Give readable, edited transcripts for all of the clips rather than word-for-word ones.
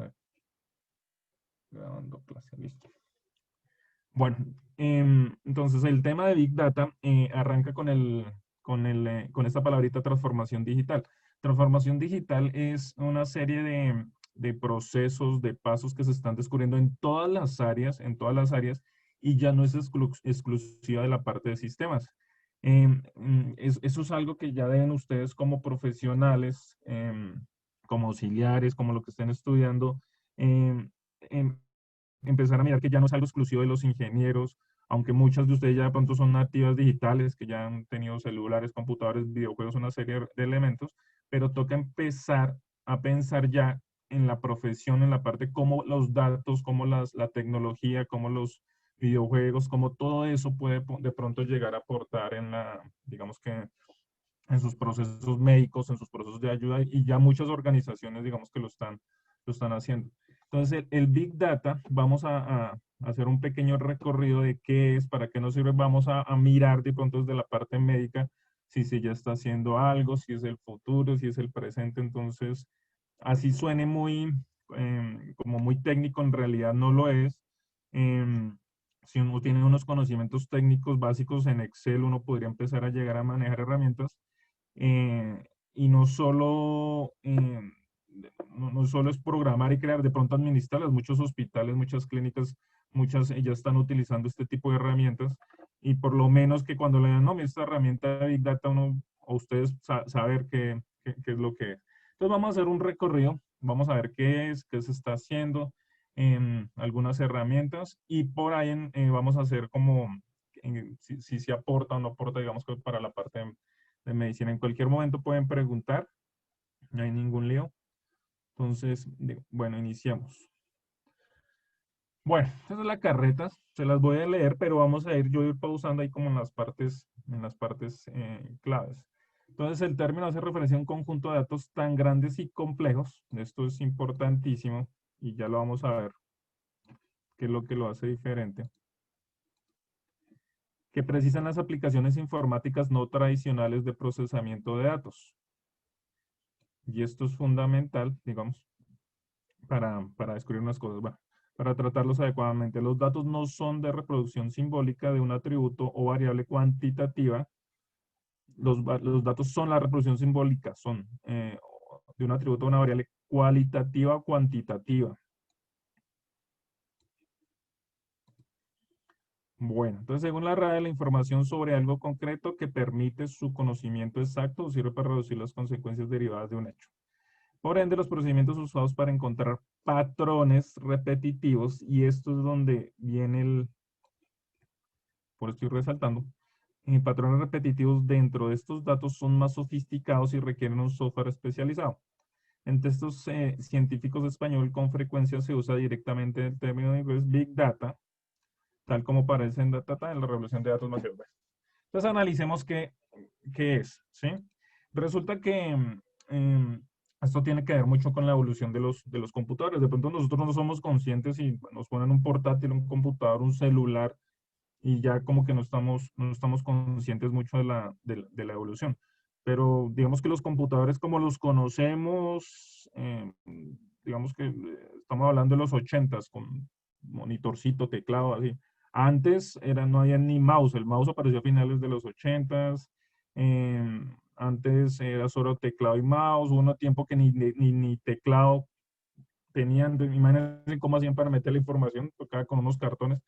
estar grabando clase, listo. Bueno, entonces el tema de Big Data arranca con esta palabrita transformación digital. Transformación digital es una serie de procesos, de pasos que se están descubriendo en todas las áreas, y ya no es exclusiva de la parte de sistemas. Eso es algo que ya deben ustedes como profesionales, como auxiliares, como lo que estén estudiando, em, em, empezar a mirar que ya no es algo exclusivo de los ingenieros, aunque muchas de ustedes ya de pronto son nativas digitales, que ya han tenido celulares, computadores, videojuegos, una serie de elementos, pero toca empezar a pensar ya en la profesión, en la parte cómo los datos, cómo la tecnología, cómo los videojuegos, cómo todo eso puede de pronto llegar a aportar en digamos que en sus procesos médicos, en sus procesos de ayuda, y ya muchas organizaciones, digamos que lo están haciendo. Entonces, el Big Data, vamos a hacer un pequeño recorrido de qué es, para qué nos sirve, vamos a mirar de pronto desde la parte médica, si se ya está haciendo algo, si es el futuro, si es el presente. Entonces, así suene muy, como muy técnico, en realidad no lo es. Si uno tiene unos conocimientos técnicos básicos en Excel, uno podría empezar a llegar a manejar herramientas, y no solo es programar y crear, de pronto administrarlas. Muchos hospitales, muchas clínicas, muchas ya están utilizando este tipo de herramientas, y por lo menos que cuando le dan, no, esta herramienta de Big Data, uno, o ustedes saber qué es lo que es. Entonces vamos a hacer un recorrido, vamos a ver qué es, qué se está haciendo, en algunas herramientas, y por ahí vamos a hacer como si se aporta o no aporta, digamos, que para la parte de medicina. En cualquier momento pueden preguntar, no hay ningún lío. Entonces, bueno, iniciamos. Bueno, esta es la carreta, se las voy a leer, pero vamos a ir pausando ahí como en las partes claves. Entonces, el término hace referencia a un conjunto de datos tan grandes y complejos, esto es importantísimo, y ya lo vamos a ver, qué es lo que lo hace diferente, que precisan las aplicaciones informáticas no tradicionales de procesamiento de datos. Y esto es fundamental, digamos, para descubrir unas cosas. Bueno, para tratarlos adecuadamente, los datos no son de reproducción simbólica de un atributo o variable cuantitativa. Los datos son la reproducción simbólica, son de un atributo o una variable cualitativa o cuantitativa. Bueno, entonces según la RAE, la información sobre algo concreto que permite su conocimiento exacto o sirve para reducir las consecuencias derivadas de un hecho. Por ende, los procedimientos usados para encontrar patrones repetitivos, y esto es donde viene por eso estoy resaltando, patrones repetitivos dentro de estos datos son más sofisticados y requieren un software especializado. En textos científicos español, con frecuencia se usa directamente el término en inglés Big Data, tal como aparece en Data en la revolución de datos mayor. Entonces analicemos qué es, ¿sí? Resulta que esto tiene que ver mucho con la evolución de los computadores. De pronto nosotros no somos conscientes y nos ponen un portátil, un computador, un celular, y ya como que no estamos conscientes mucho de la evolución. Pero digamos que los computadores como los conocemos, digamos que estamos hablando de los 80s, con monitorcito, teclado, así. Antes no había ni mouse, el mouse apareció a finales de los 80s. Antes era solo teclado y mouse, hubo un tiempo que ni teclado tenían. Imagínense cómo hacían para meter la información, tocaba con unos cartones.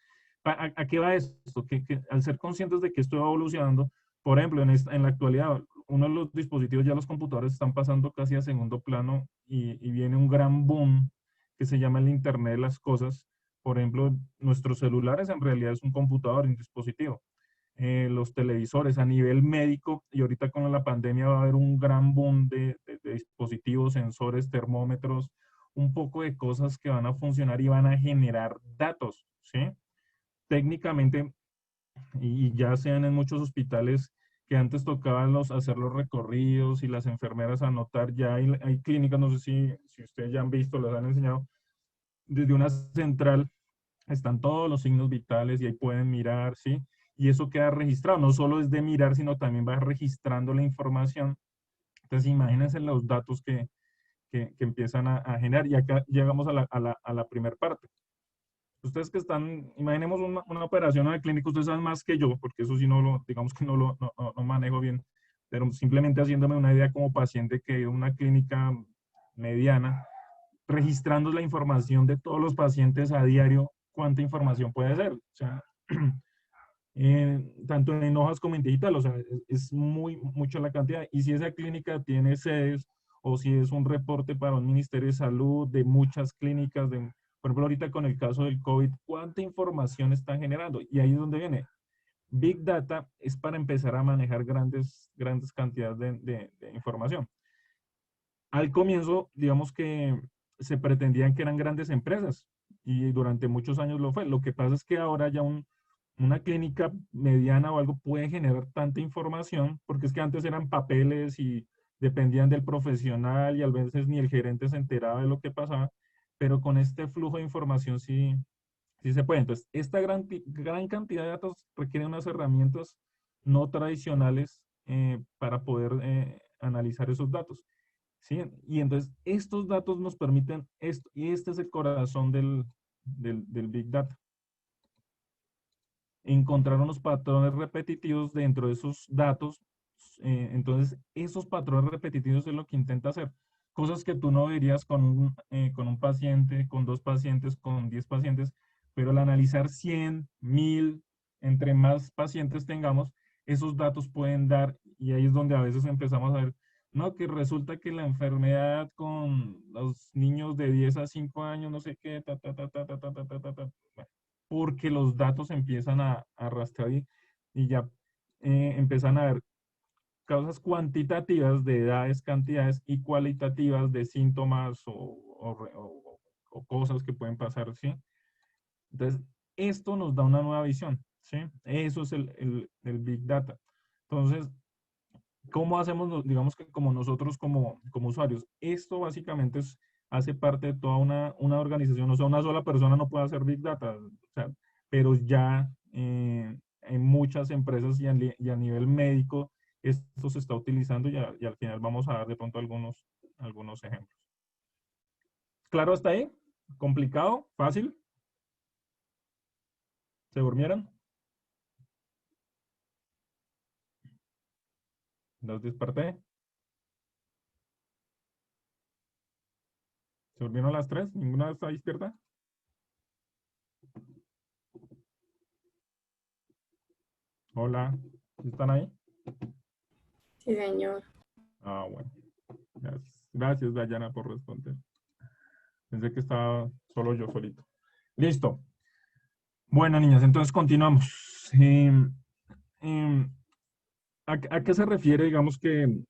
¿A qué va esto? Que al ser conscientes de que esto va evolucionando, por ejemplo, en la actualidad, uno de los dispositivos, ya los computadores están pasando casi a segundo plano, y viene un gran boom que se llama el Internet de las cosas. Por ejemplo, nuestros celulares en realidad es un computador, un dispositivo. Los televisores a nivel médico, y ahorita con la pandemia va a haber un gran boom de dispositivos, sensores, termómetros, un poco de cosas que van a funcionar y van a generar datos, ¿sí? Técnicamente, y ya sean en muchos hospitales que antes tocaban hacer los recorridos y las enfermeras anotar, ya hay clínicas, no sé si ustedes ya han visto, les han enseñado, desde una central están todos los signos vitales y ahí pueden mirar, ¿sí? Y eso queda registrado, no solo es de mirar, sino también va registrando la información. Entonces imagínense los datos que empiezan a generar. Y acá llegamos a la primera parte. Ustedes que están, imaginemos una operación en la clínica, ustedes saben más que yo, porque eso sí no lo, digamos que no manejo bien, pero simplemente haciéndome una idea como paciente que una clínica mediana, registrando la información de todos los pacientes a diario, ¿cuánta información puede ser? O sea, tanto en hojas como en digital, o sea, es mucho la cantidad. Y si esa clínica tiene sedes o si es un reporte para un Ministerio de Salud de muchas clínicas, por ejemplo, ahorita con el caso del COVID, ¿cuánta información están generando? Y ahí es donde viene. Big Data es para empezar a manejar grandes cantidades de información. Al comienzo, digamos que se pretendían que eran grandes empresas y durante muchos años lo fue. Lo que pasa es que ahora ya una clínica mediana o algo puede generar tanta información, porque es que antes eran papeles y dependían del profesional y a veces ni el gerente se enteraba de lo que pasaba, pero con este flujo de información sí se puede. Entonces, esta gran cantidad de datos requiere unas herramientas no tradicionales para poder analizar esos datos. ¿Sí? Y entonces estos datos nos permiten esto, y este es el corazón del Big Data. Encontrar unos patrones repetitivos dentro de esos datos. Entonces, esos patrones repetitivos es lo que intenta hacer. Cosas que tú no verías con un paciente, con 2 pacientes, con 10 pacientes, pero al analizar 100, 1000, entre más pacientes tengamos, esos datos pueden dar, y ahí es donde a veces empezamos a ver, no, que resulta que la enfermedad con los niños de 10 a 5 años, no sé qué, porque los datos empiezan a arrastrar y ya empiezan a ver causas cuantitativas de edades, cantidades y cualitativas de síntomas o cosas que pueden pasar, ¿sí? Entonces, esto nos da una nueva visión, ¿sí? Eso es el Big Data. Entonces, ¿cómo hacemos, digamos que como nosotros como usuarios? Esto básicamente hace parte de toda una organización, o sea, una sola persona no puede hacer Big Data, o sea, pero ya en muchas empresas y a nivel médico esto se está utilizando y al final vamos a dar de pronto algunos ejemplos. ¿Claro hasta ahí? ¿Complicado? ¿Fácil? ¿Se durmieron? ¿Los desperté? ¿Se durmieron las 3? ¿Ninguna está despierta? Hola, ¿están ahí? Sí, señor. Ah, bueno. Gracias, Dayana, por responder. Pensé que estaba solo yo solito. Listo. Bueno, niñas, entonces continuamos. Em, ¿A qué se refiere, digamos, que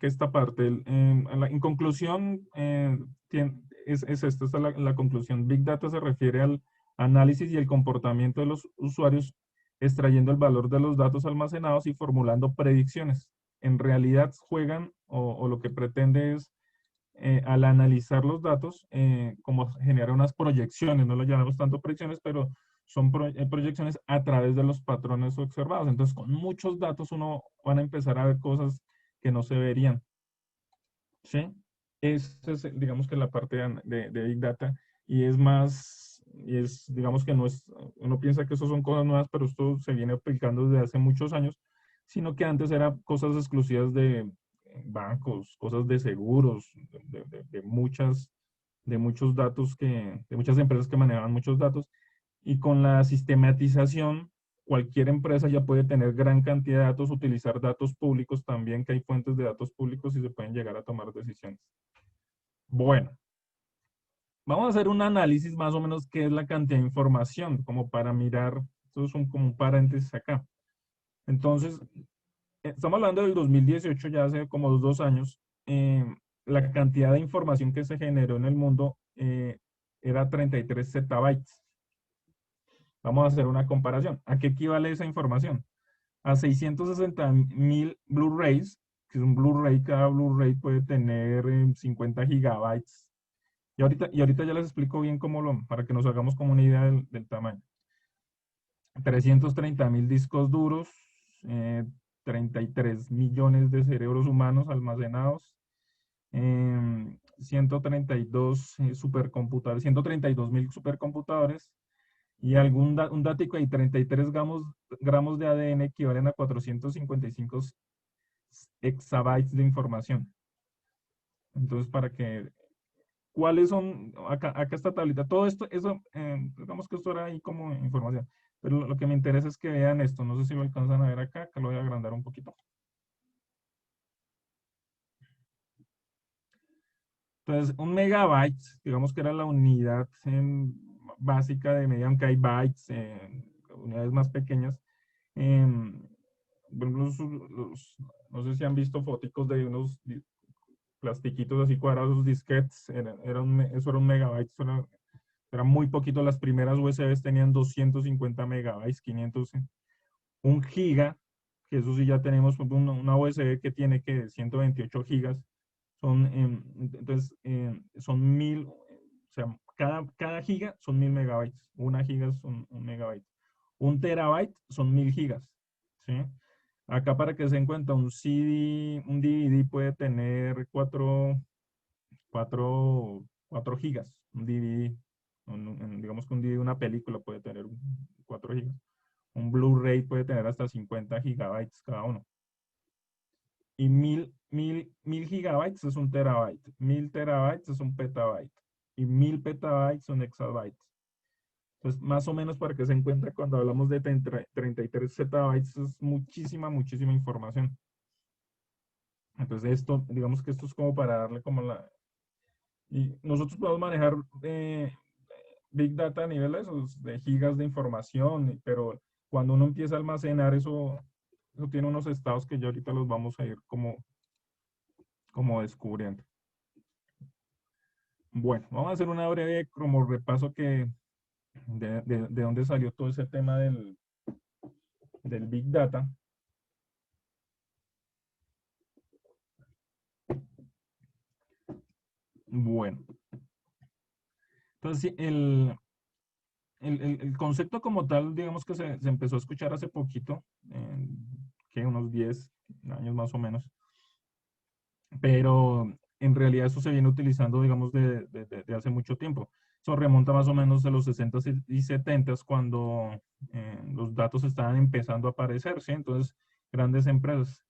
esta parte? En conclusión, es esta es la conclusión. Big Data se refiere al análisis y el comportamiento de los usuarios, extrayendo el valor de los datos almacenados y formulando predicciones. En realidad juegan o lo que pretende es al analizar los datos, como generar unas proyecciones, no lo llamamos tanto proyecciones, pero son proyecciones a través de los patrones observados. Entonces, con muchos datos uno van a empezar a ver cosas que no se verían. ¿Sí? Esa es, digamos que la parte de Big Data y es más, digamos que no es, uno piensa que eso son cosas nuevas, pero esto se viene aplicando desde hace muchos años, sino que antes eran cosas exclusivas de bancos, cosas de seguros, de muchos datos de muchas empresas que manejaban muchos datos y con la sistematización cualquier empresa ya puede tener gran cantidad de datos, utilizar datos públicos también, que hay fuentes de datos públicos y se pueden llegar a tomar decisiones. Bueno, vamos a hacer un análisis más o menos qué es la cantidad de información, como para mirar, esto es como un paréntesis acá. Entonces, estamos hablando del 2018, ya hace como 2 años, la cantidad de información que se generó en el mundo era 33 zettabytes. Vamos a hacer una comparación. ¿A qué equivale esa información? A 660.000 Blu-rays, que es un Blu-ray, cada Blu-ray puede tener 50 gigabytes. Y ahorita ya les explico bien para que nos hagamos como una idea del tamaño. 330.000 discos duros, 33 millones de cerebros humanos almacenados, 132 supercomputadores, 132.000 supercomputadores y un datico ahí, 33 gramos de ADN equivalen a 455 exabytes de información. Entonces, ¿cuáles son? Acá esta tablita, todo esto, eso, digamos que esto era ahí como información, pero lo que me interesa es que vean esto, no sé si lo alcanzan a ver acá lo voy a agrandar un poquito. Entonces, un megabyte, digamos que era la unidad básica de medida, aunque hay bytes, unidades más pequeñas. em, por ejemplo, no sé si han visto foticos de unos plastiquitos así cuadrados, disquetes, eso era un megabyte, era muy poquito. Las primeras USBs tenían 250 megabytes, 500, un giga, que eso sí ya tenemos una USB que tiene que 128 gigas, entonces son 1000, o sea, cada giga son 1000 megabytes, una giga son un megabyte, un terabyte son 1000 gigas, ¿sí? Acá para que se den cuenta, un DVD puede tener 4 gigas, un DVD, digamos que un DVD, una película puede tener 4 gigas. Un Blu-ray puede tener hasta 50 gigabytes cada uno. Y mil gigabytes es un terabyte. 1000 terabytes es un petabyte. Y 1000 petabytes son exabytes. Entonces, más o menos para que se encuentre cuando hablamos de 33 zettabytes, es muchísima, muchísima información. Entonces, digamos que esto es como para darle como Y nosotros podemos manejar Big Data a nivel de esos, de gigas de información, pero cuando uno empieza a almacenar eso tiene unos estados que ya ahorita los vamos a ir como descubriendo. Bueno, vamos a hacer una breve como repaso de dónde salió todo ese tema del Big Data. Bueno, entonces sí, el concepto como tal, digamos que se empezó a escuchar hace poquito, que unos 10 años más o menos, pero en realidad eso se viene utilizando, digamos, de hace mucho tiempo. Eso remonta más o menos a los 60s y 70s, cuando los datos estaban empezando a aparecer, ¿sí? Entonces, grandes empresas,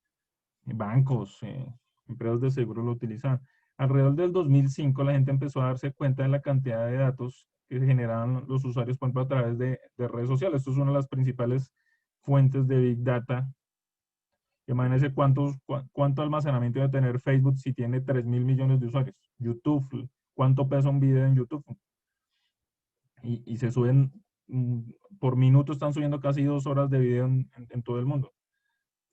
bancos, empresas de seguro lo utilizaban. Alrededor del 2005 la gente empezó a darse cuenta de la cantidad de datos que generaban los usuarios, por ejemplo, a través de redes sociales. Esto es una de las principales fuentes de Big Data. Imagínense cuánto almacenamiento debe tener Facebook si tiene 3.000 millones de usuarios. YouTube, cuánto pesa un video en YouTube. Y se suben, por minuto están subiendo casi 2 horas de video en todo el mundo.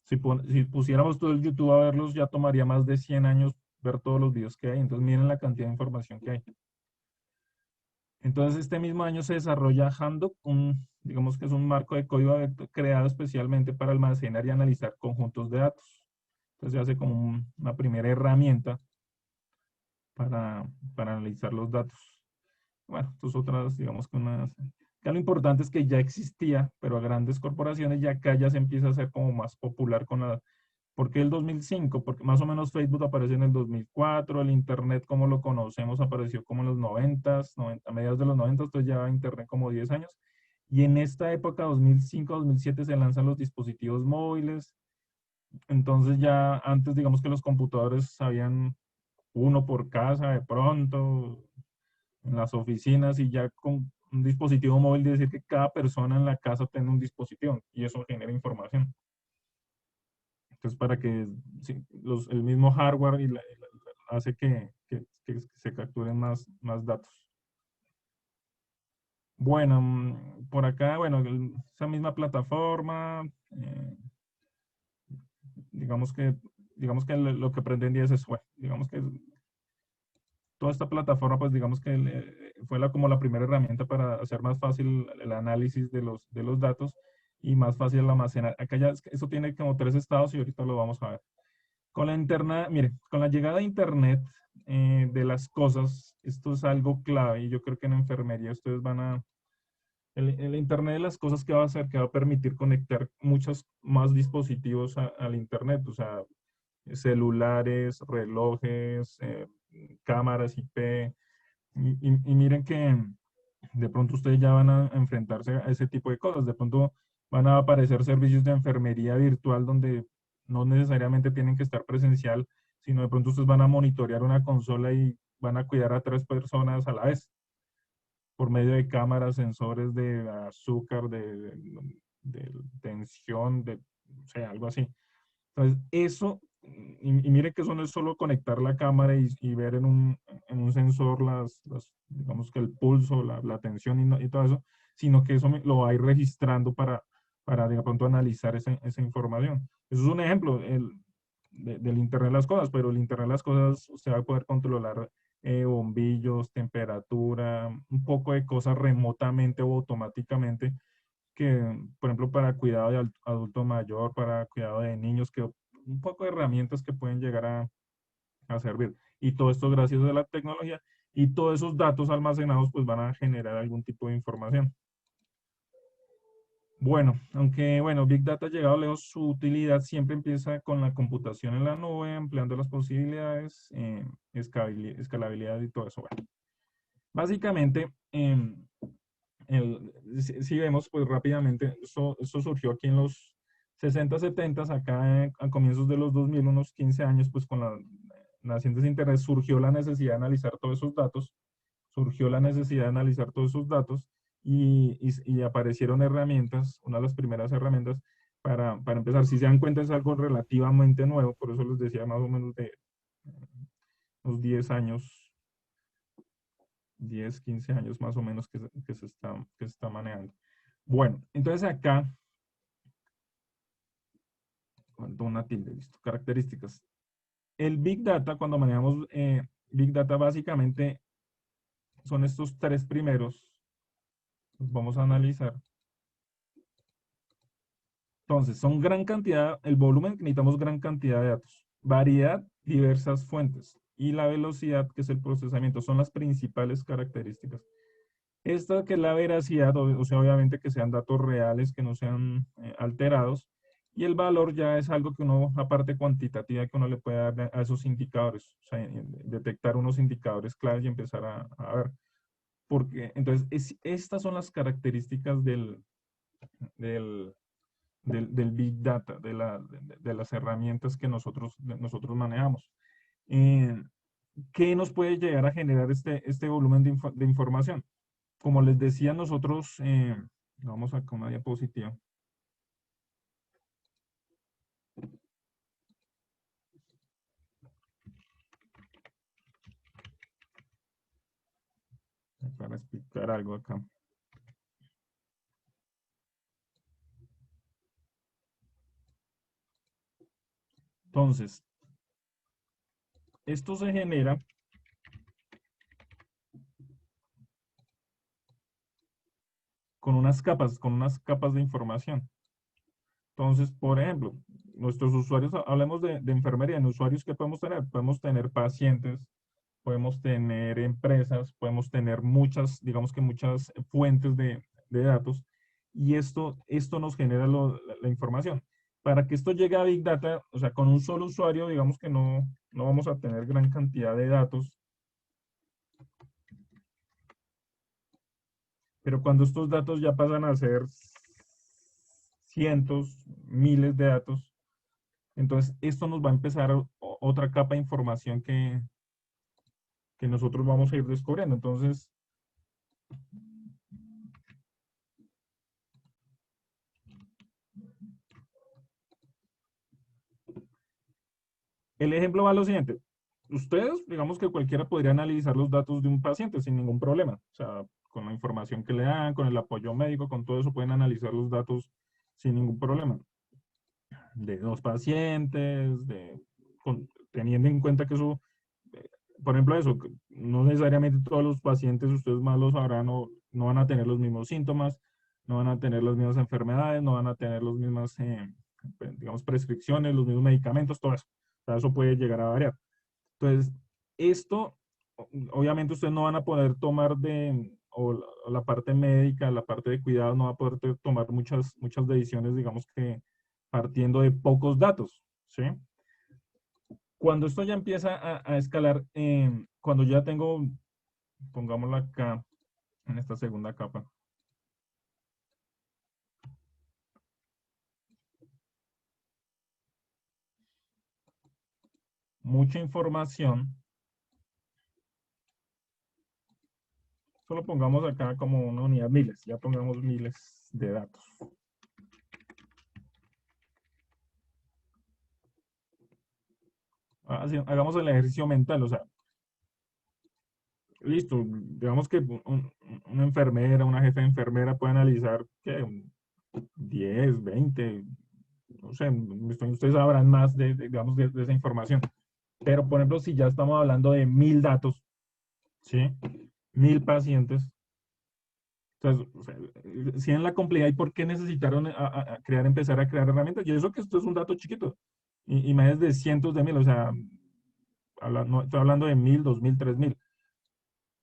Si pusiéramos todo el YouTube a verlos, ya tomaría más de 100 años ver todos los videos que hay. Entonces miren la cantidad de información que hay. Entonces este mismo año se desarrolla Hadoop, digamos que es un marco de código abierto creado especialmente para almacenar y analizar conjuntos de datos. Entonces se hace como una primera herramienta para analizar los datos. Bueno, estas otras, digamos que que lo importante es que ya existía, pero a grandes corporaciones ya acá ya se empieza a hacer como más popular ¿Por qué el 2005? Porque más o menos Facebook apareció en el 2004, el Internet como lo conocemos apareció como en los 90, a mediados de los 90, entonces ya Internet como 10 años. Y en esta época, 2005, 2007, se lanzan los dispositivos móviles. Entonces ya antes, digamos que los computadores habían uno por casa de pronto, en las oficinas, y ya con un dispositivo móvil, de decir que cada persona en la casa tenga un dispositivo y eso genera información. Entonces, para que sí, el mismo hardware hace que se capturen más datos. Bueno, por acá, bueno, esa misma plataforma, digamos que, lo que pretendía es eso, bueno, digamos que toda esta plataforma, pues digamos que fue como la primera herramienta para hacer más fácil el análisis de los datos y más fácil el almacenar. Acá ya, eso tiene como 3 estados y ahorita lo vamos a ver. Con la mire, con la llegada de Internet de las cosas, esto es algo clave y yo creo que en enfermería ustedes el Internet de las cosas que va a hacer, que va a permitir conectar muchos más dispositivos al Internet. O sea, celulares, relojes, cámaras IP. Y miren que de pronto ustedes ya van a enfrentarse a ese tipo de cosas. De pronto van a aparecer servicios de enfermería virtual donde no necesariamente tienen que estar presencial, sino de pronto ustedes van a monitorear una consola y van a cuidar a 3 personas a la vez por medio de cámaras, sensores de azúcar, de tensión, o sea, algo así. Entonces, eso, y mire que eso no es solo conectar la cámara y ver en un sensor digamos que el pulso, la tensión y todo eso, sino que eso lo va a ir registrando para de pronto analizar esa información. Eso es un ejemplo del Internet de las cosas, pero el Internet de las cosas usted va a poder controlar bombillos, temperatura, un poco de cosas remotamente o automáticamente que, por ejemplo, para cuidado de adulto mayor, para cuidado de niños, que un poco de herramientas que pueden llegar a servir. Y todo esto gracias a la tecnología y todos esos datos almacenados pues van a generar algún tipo de información. Bueno, aunque bueno, Big Data ha llegado lejos, su utilidad siempre empieza con la computación en la nube, ampliando las posibilidades, escalabilidad y todo eso. Bueno, básicamente, si vemos, pues rápidamente, esto surgió aquí en los 60, 70, acá a comienzos de los 2000, unos 15 años, pues con la nacientes de Internet surgió la necesidad de analizar todos esos datos, surgió la necesidad de analizar todos esos datos y aparecieron herramientas, una de las primeras herramientas para empezar. Si se dan cuenta es algo relativamente nuevo, por eso les decía más o menos de unos 10 años 10, 15 años más o menos que se está manejando. Bueno, entonces acá, cuento una tilde, listo, características. El Big Data, cuando manejamos Big Data, básicamente son estos 3 primeros. Los vamos a analizar. Entonces, son gran cantidad, el volumen que necesitamos gran cantidad de datos, variedad, diversas fuentes y la velocidad, que es el procesamiento, son las principales características. Esta que es la veracidad, o sea, obviamente que sean datos reales, que no sean alterados, y el valor ya es algo que uno, la parte cuantitativa que uno le puede dar a esos indicadores, o sea, detectar unos indicadores claves y empezar a ver. Porque, entonces, estas son las características del, del Big Data, de las herramientas que nosotros manejamos. Eh, ¿Qué nos puede llegar a generar este volumen de información? Como les decía, nosotros, vamos a con una diapositiva. Para explicar algo acá. Entonces, esto se genera con unas capas de información. Entonces, por ejemplo, nuestros usuarios, hablemos de enfermería, en usuarios que podemos tener pacientes, podemos tener empresas, podemos tener muchas, digamos que muchas fuentes de datos, y esto nos genera la información. Para que esto llegue a Big Data, o sea, con un solo usuario, digamos que no vamos a tener gran cantidad de datos, pero cuando estos datos ya pasan a ser cientos, miles de datos, entonces esto nos va a empezar otra capa de información que nosotros vamos a ir descubriendo. Entonces, el ejemplo va a lo siguiente. Ustedes, digamos que cualquiera podría analizar los datos de un paciente sin ningún problema. O sea, con la información que le dan, con el apoyo médico, con todo eso pueden analizar los datos sin ningún problema. De 2 pacientes, teniendo en cuenta que eso, por ejemplo, eso, no necesariamente todos los pacientes, ustedes más lo sabrán, no van a tener los mismos síntomas, no van a tener las mismas enfermedades, no van a tener las mismas, digamos, prescripciones, los mismos medicamentos, todo eso. O sea, eso puede llegar a variar. Entonces, esto, obviamente ustedes no van a poder tomar o la parte médica, la parte de cuidado, no va a poder tomar muchas decisiones, digamos que partiendo de pocos datos, ¿sí? Cuando esto ya empieza a escalar, cuando ya tengo, pongámoslo acá, en esta segunda capa, mucha información, solo pongamos acá como una unidad miles, ya pongamos miles de datos. Hagamos el ejercicio mental, o sea, listo, digamos que una enfermera, una jefe de enfermera puede analizar ¿qué? 10, 20, no sé, ustedes sabrán más digamos, de esa información. Pero, por ejemplo, si ya estamos hablando de 1000 datos, ¿sí? 1000 pacientes. Entonces, o sea, si en la complejidad y por qué necesitaron empezar a crear herramientas. Y eso que esto es un dato chiquito. Y más de cientos de mil, o sea, no, estoy hablando de 1000, 2000, 3000.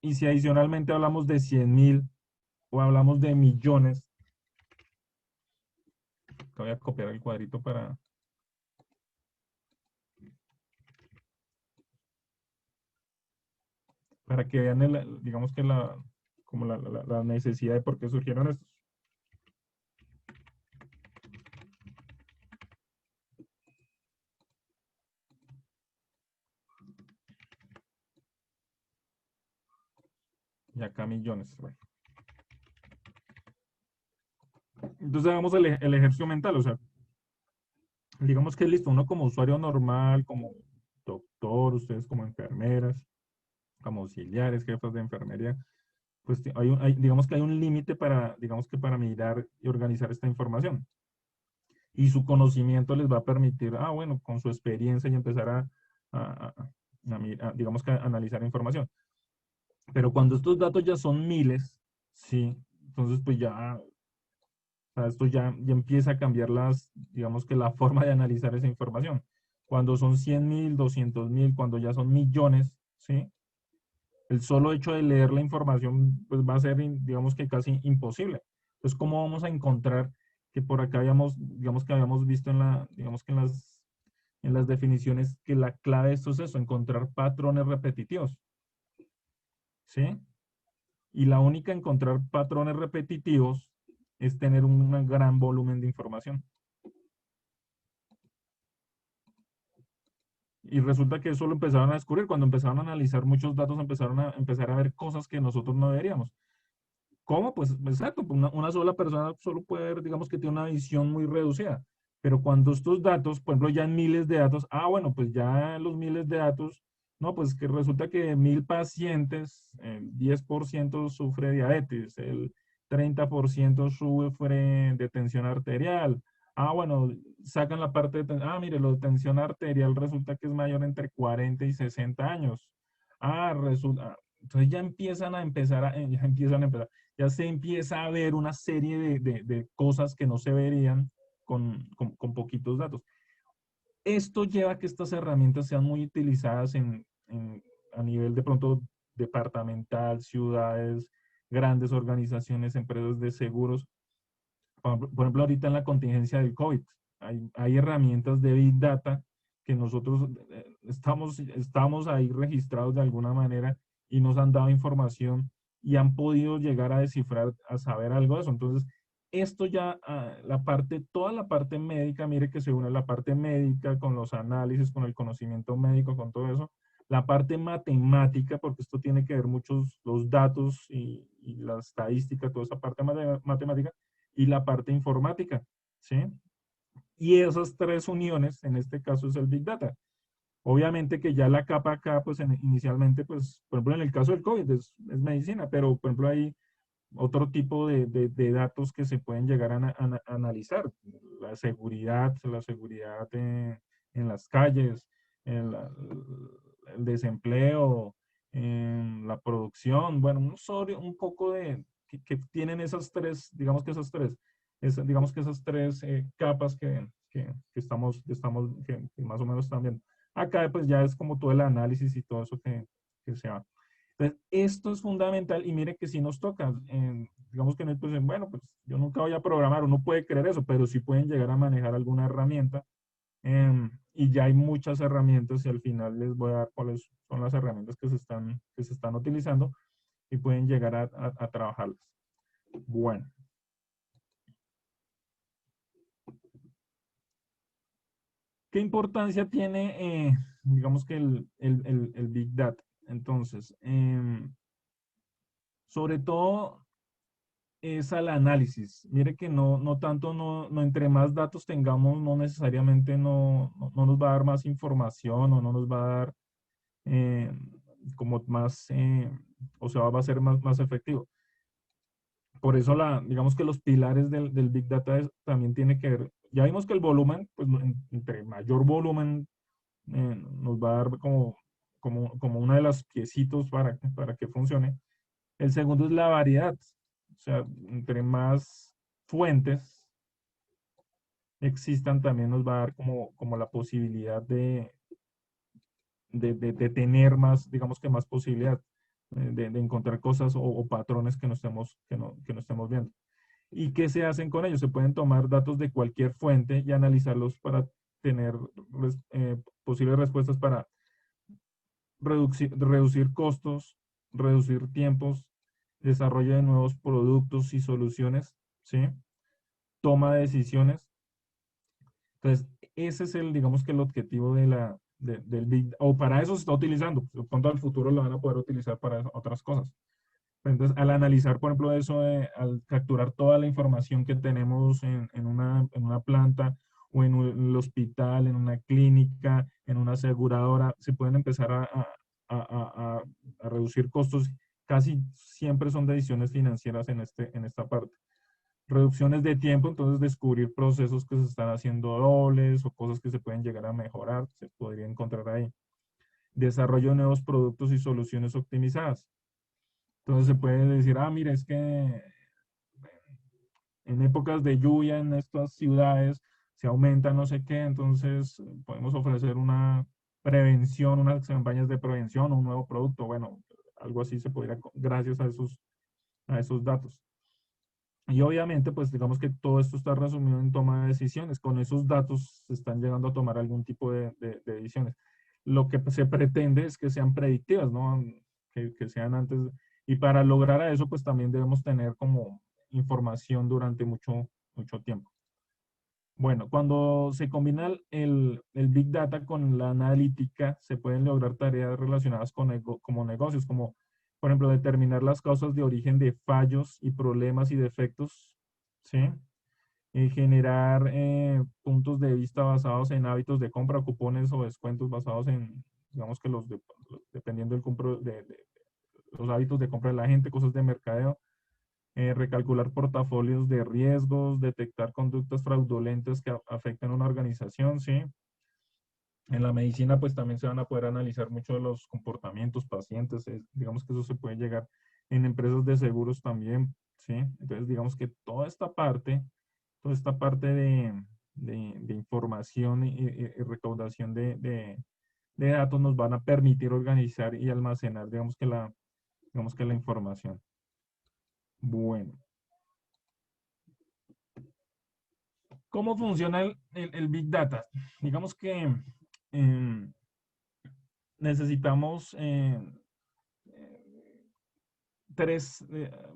Y si adicionalmente hablamos de 100.000 o hablamos de millones, voy a copiar el cuadrito para que vean, digamos que como la necesidad de por qué surgieron estos. Y acá millones. Bueno. Entonces hagamos el ejercicio mental, o sea, digamos que listo, uno como usuario normal, como doctor, ustedes como enfermeras, como auxiliares, jefas de enfermería, pues digamos que hay un límite digamos que para mirar y organizar esta información. Y su conocimiento les va a permitir, bueno, con su experiencia y empezar digamos que a analizar información. Pero cuando estos datos ya son miles, sí, entonces pues ya, o sea, esto ya empieza a cambiar digamos que la forma de analizar esa información. Cuando son 100.000, 200.000, cuando ya son millones, ¿sí? El solo hecho de leer la información, pues va a ser, digamos que casi imposible. Entonces, ¿cómo vamos a encontrar que por acá digamos que habíamos visto digamos que en las definiciones que la clave de esto es eso, encontrar patrones repetitivos, ¿sí? Y la única encontrar patrones repetitivos es tener un gran volumen de información. Y resulta que eso lo empezaron a descubrir. Cuando empezaron a analizar muchos datos, empezaron a empezar a ver cosas que nosotros no veríamos. ¿Cómo? Pues exacto, pues una sola persona solo puede ver, digamos que tiene una visión muy reducida. Pero cuando estos datos, por ejemplo, ya en miles de datos, bueno, pues ya los miles de datos, no, pues que resulta que de 1000 pacientes, el 10% sufre diabetes, el 30% sufre de tensión arterial. Bueno, sacan la parte mire, lo de tensión arterial resulta que es mayor entre 40 y 60 años. Resulta, entonces ya se empieza a ver una serie de cosas que no se verían con poquitos datos. Esto lleva a que estas herramientas sean muy utilizadas a nivel de pronto departamental, ciudades, grandes organizaciones, empresas de seguros. Por ejemplo, ahorita en la contingencia del COVID, hay herramientas de Big Data que nosotros estamos ahí registrados de alguna manera y nos han dado información y han podido llegar a descifrar, a saber algo de eso. Entonces, esto ya, toda la parte médica, mire que se une la parte médica con los análisis, con el conocimiento médico, con todo eso. La parte matemática, porque esto tiene que ver muchos los datos y la estadística, toda esa parte matemática, y la parte informática, ¿sí? Y esas tres uniones, en este caso es el Big Data. Obviamente que ya la capa acá, pues inicialmente, pues, por ejemplo, en el caso del COVID es medicina, pero por ejemplo hay otro tipo de datos que se pueden llegar a analizar. La seguridad en las calles, el, el desempleo, en la producción, bueno, un poco que tienen esas tres, digamos que esas tres capas que más o menos están viendo. Acá pues ya es como todo el análisis y todo eso que se va. Entonces, esto es fundamental y mire que si nos toca, digamos que no, pues, bueno, pues yo nunca voy a programar, uno puede creer eso, pero sí pueden llegar a manejar alguna herramienta Y ya hay muchas herramientas y al final les voy a dar cuáles son las herramientas que se están utilizando y pueden llegar a trabajarlas. Bueno. ¿Qué importancia tiene, digamos que el Big Data? Entonces, sobre todo es al análisis. Mire que no tanto, no entre más datos tengamos, no necesariamente no nos va a dar más información o no nos va a dar eh, como más, o sea, va a ser más efectivo. Por eso digamos que los pilares del Big Data también tiene que ver, ya vimos que el volumen, pues entre mayor volumen nos va a dar como una de las piecitos para que funcione. El segundo es la variedad. O sea, entre más fuentes existan, también nos va a dar como la posibilidad de tener más, digamos que más posibilidad de encontrar cosas o patrones que no estemos viendo. ¿Y qué se hacen con ellos? Se pueden tomar datos de cualquier fuente y analizarlos para tener posibles respuestas para reducir costos, reducir tiempos, desarrollo de nuevos productos y soluciones, ¿sí? Toma de decisiones. Entonces, ese es digamos que el objetivo del Big, o para eso se está utilizando. De pronto al futuro lo van a poder utilizar para otras cosas. Entonces, al analizar, por ejemplo, eso, al capturar toda la información que tenemos en una planta o en el hospital, en una clínica, en una aseguradora, se pueden empezar a reducir costos. Casi siempre son decisiones financieras en esta parte. Reducciones de tiempo, entonces descubrir procesos que se están haciendo dobles o cosas que se pueden llegar a mejorar, se podría encontrar ahí. Desarrollo de nuevos productos y soluciones optimizadas. Entonces se puede decir, mire, es que en épocas de lluvia en estas ciudades se aumenta no sé qué, entonces podemos ofrecer una prevención, unas campañas de prevención, un nuevo producto, bueno, algo así se podría, gracias a esos datos. Y obviamente, pues digamos que todo esto está resumido en toma de decisiones. Con esos datos se están llegando a tomar algún tipo de decisiones. Lo que se pretende es que sean predictivas, ¿no? Que sean antes. Y para lograr a eso, pues también debemos tener como información durante mucho tiempo. Bueno, cuando se combina el Big Data con la analítica, se pueden lograr tareas relacionadas como negocios, como por ejemplo determinar las causas de origen de fallos y problemas y defectos, ¿sí? Generar puntos de vista basados en hábitos de compra, cupones o descuentos basados en, digamos que dependiendo de los hábitos de compra de la gente, cosas de mercadeo, recalcular portafolios de riesgos, detectar conductas fraudulentas que afecten a una organización, ¿sí? En la medicina, pues también se van a poder analizar mucho de los comportamientos pacientes, digamos que eso se puede llegar en empresas de seguros también, ¿sí? Entonces, digamos que toda esta parte de información y recaudación de datos nos van a permitir organizar y almacenar, digamos que la información. Bueno. ¿Cómo funciona el Big Data? Digamos que em, necesitamos tres,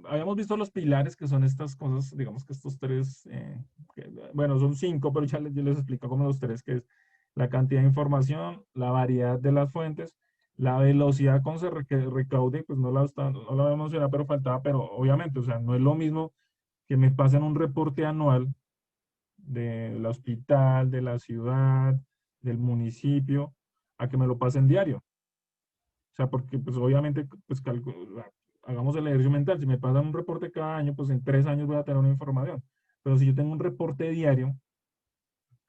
habíamos visto los pilares que son estas cosas, digamos que estos tres, bueno, son cinco, pero ya yo les explico como los tres, que es la cantidad de información, la variedad de las fuentes, la velocidad con que recaude, pues no la había mencionado, pero faltaba, pero obviamente, o sea, no es lo mismo que me pasen un reporte anual del hospital, de la ciudad, del municipio, a que me lo pasen diario. O sea, porque pues obviamente, pues hagamos el ejercicio mental, si me pasan un reporte cada año, pues en 3 años voy a tener una información. Pero si yo tengo un reporte diario,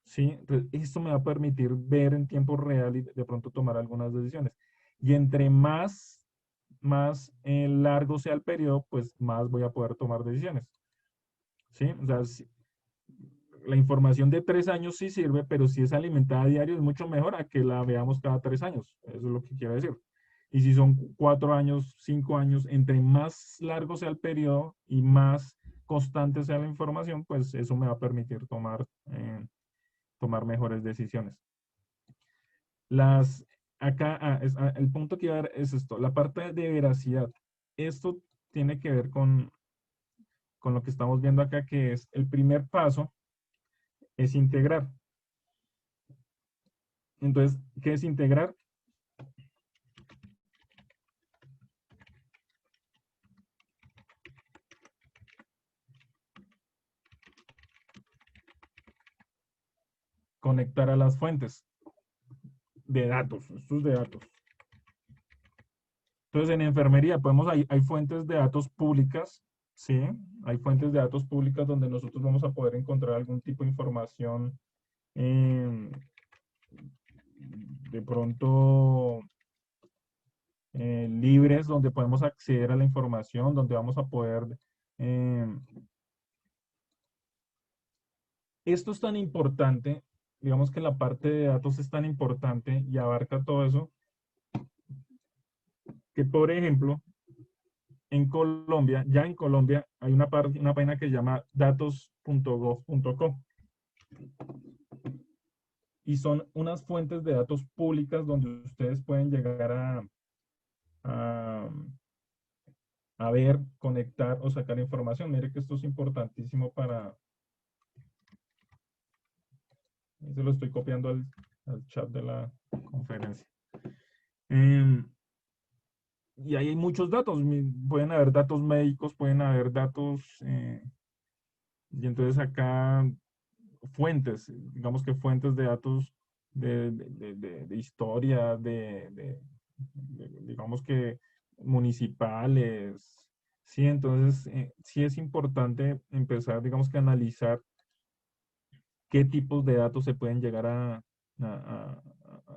¿sí? Entonces esto me va a permitir ver en tiempo real y de pronto tomar algunas decisiones. Y entre más largo sea el periodo, pues más voy a poder tomar decisiones. ¿Sí? O sea, la información de 3 años sí sirve, pero si es alimentada a diario es mucho mejor a que la veamos cada 3 años. Eso es lo que quiero decir. Y si son 4 años, 5 años, entre más largo sea el periodo y más constante sea la información, pues eso me va a permitir tomar tomar mejores decisiones. Las, acá, el punto que iba a dar es esto, la parte de veracidad. Esto tiene que ver con lo que estamos viendo acá, que es el primer paso, es integrar. Entonces, ¿qué es integrar? Conectar a las fuentes de datos, estos de datos. Entonces, en enfermería hay fuentes de datos públicas, ¿sí? Hay fuentes de datos públicas donde nosotros vamos a poder encontrar algún tipo de información, eh, de pronto libres, donde podemos acceder a la información, donde vamos a poder... eh, esto es tan importante, digamos que la parte de datos es tan importante y abarca todo eso, que por ejemplo, ya en Colombia, hay una página que se llama datos.gov.co y son unas fuentes de datos públicas donde ustedes pueden llegar a, a ver, conectar o sacar información. Mire que esto es importantísimo para... Se lo estoy copiando al chat de la conferencia. Y ahí hay muchos datos. Pueden haber datos médicos, pueden haber datos... y entonces acá fuentes, digamos que fuentes de datos de historia, digamos que municipales, sí, entonces sí es importante empezar, digamos que a analizar qué tipos de datos se pueden llegar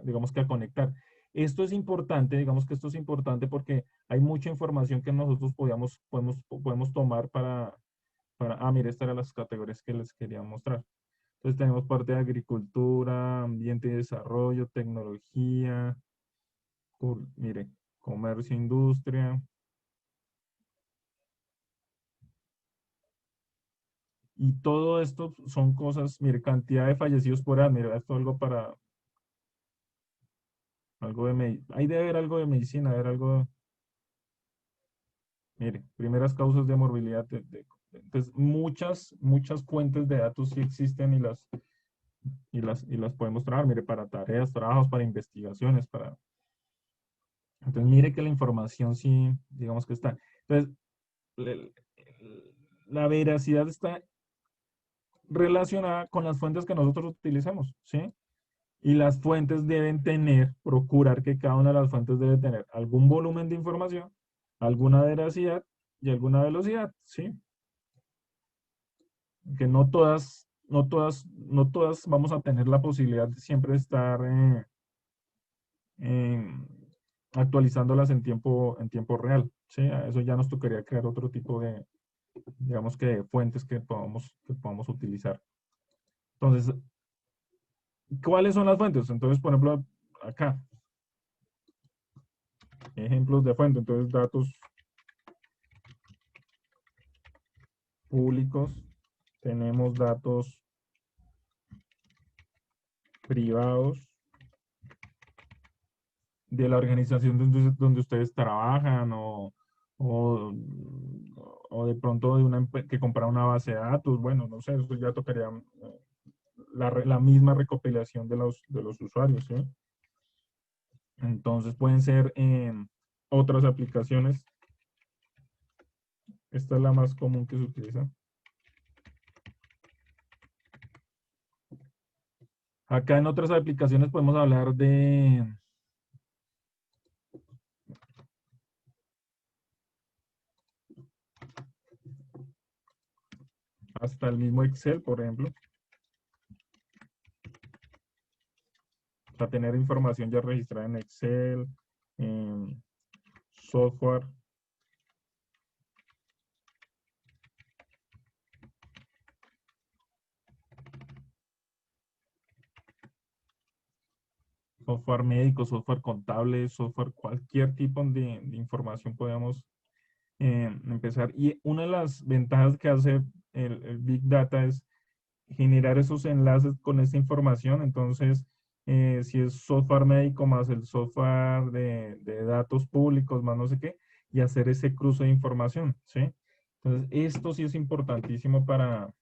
digamos que a conectar. Esto es importante, digamos que esto es importante porque hay mucha información que nosotros podemos tomar mire, estas eran las categorías que les quería mostrar. Entonces tenemos parte de agricultura, ambiente y desarrollo, tecnología, mire, comercio, industria. Y todo esto son cosas, mire, cantidad de fallecidos por edad, mire, esto es algo para, algo de medicina, ahí debe haber algo de medicina, debe haber algo, mire, primeras causas de morbilidad. Entonces, muchas fuentes de datos sí existen y las podemos trabajar, mire, para tareas, trabajos, para investigaciones, para... Entonces, mire que la información sí, digamos que está. Entonces, le- la veracidad está relacionada con las fuentes que nosotros utilizamos, ¿sí? Y las fuentes deben procurar que cada una de las fuentes debe tener algún volumen de información, alguna veracidad y alguna velocidad, ¿sí? Que no todas vamos a tener la posibilidad de siempre estar eh, actualizándolas en tiempo real, ¿sí? A eso ya nos tocaría crear otro tipo de, digamos que de fuentes que podamos utilizar. Entonces, ¿cuáles son las fuentes? Entonces, por ejemplo, acá, ejemplos de fuente. Entonces, datos públicos, tenemos datos privados de la organización donde ustedes trabajan o, o de pronto que compra una base de datos. Bueno, no sé, eso ya tocaría la misma recopilación de los usuarios, ¿sí? Entonces pueden ser otras aplicaciones. Esta es la más común que se utiliza. Acá en otras aplicaciones podemos hablar de hasta el mismo Excel, por ejemplo. O sea, tener información ya registrada en Excel, en software. Software médico, software contable, software, cualquier tipo de información podemos empezar. Y una de las ventajas que hace el Big Data es generar esos enlaces con esa información. Entonces, si es software médico más el software de datos públicos más no sé qué, y hacer ese cruce de información, ¿sí? Entonces, esto sí es importantísimo para,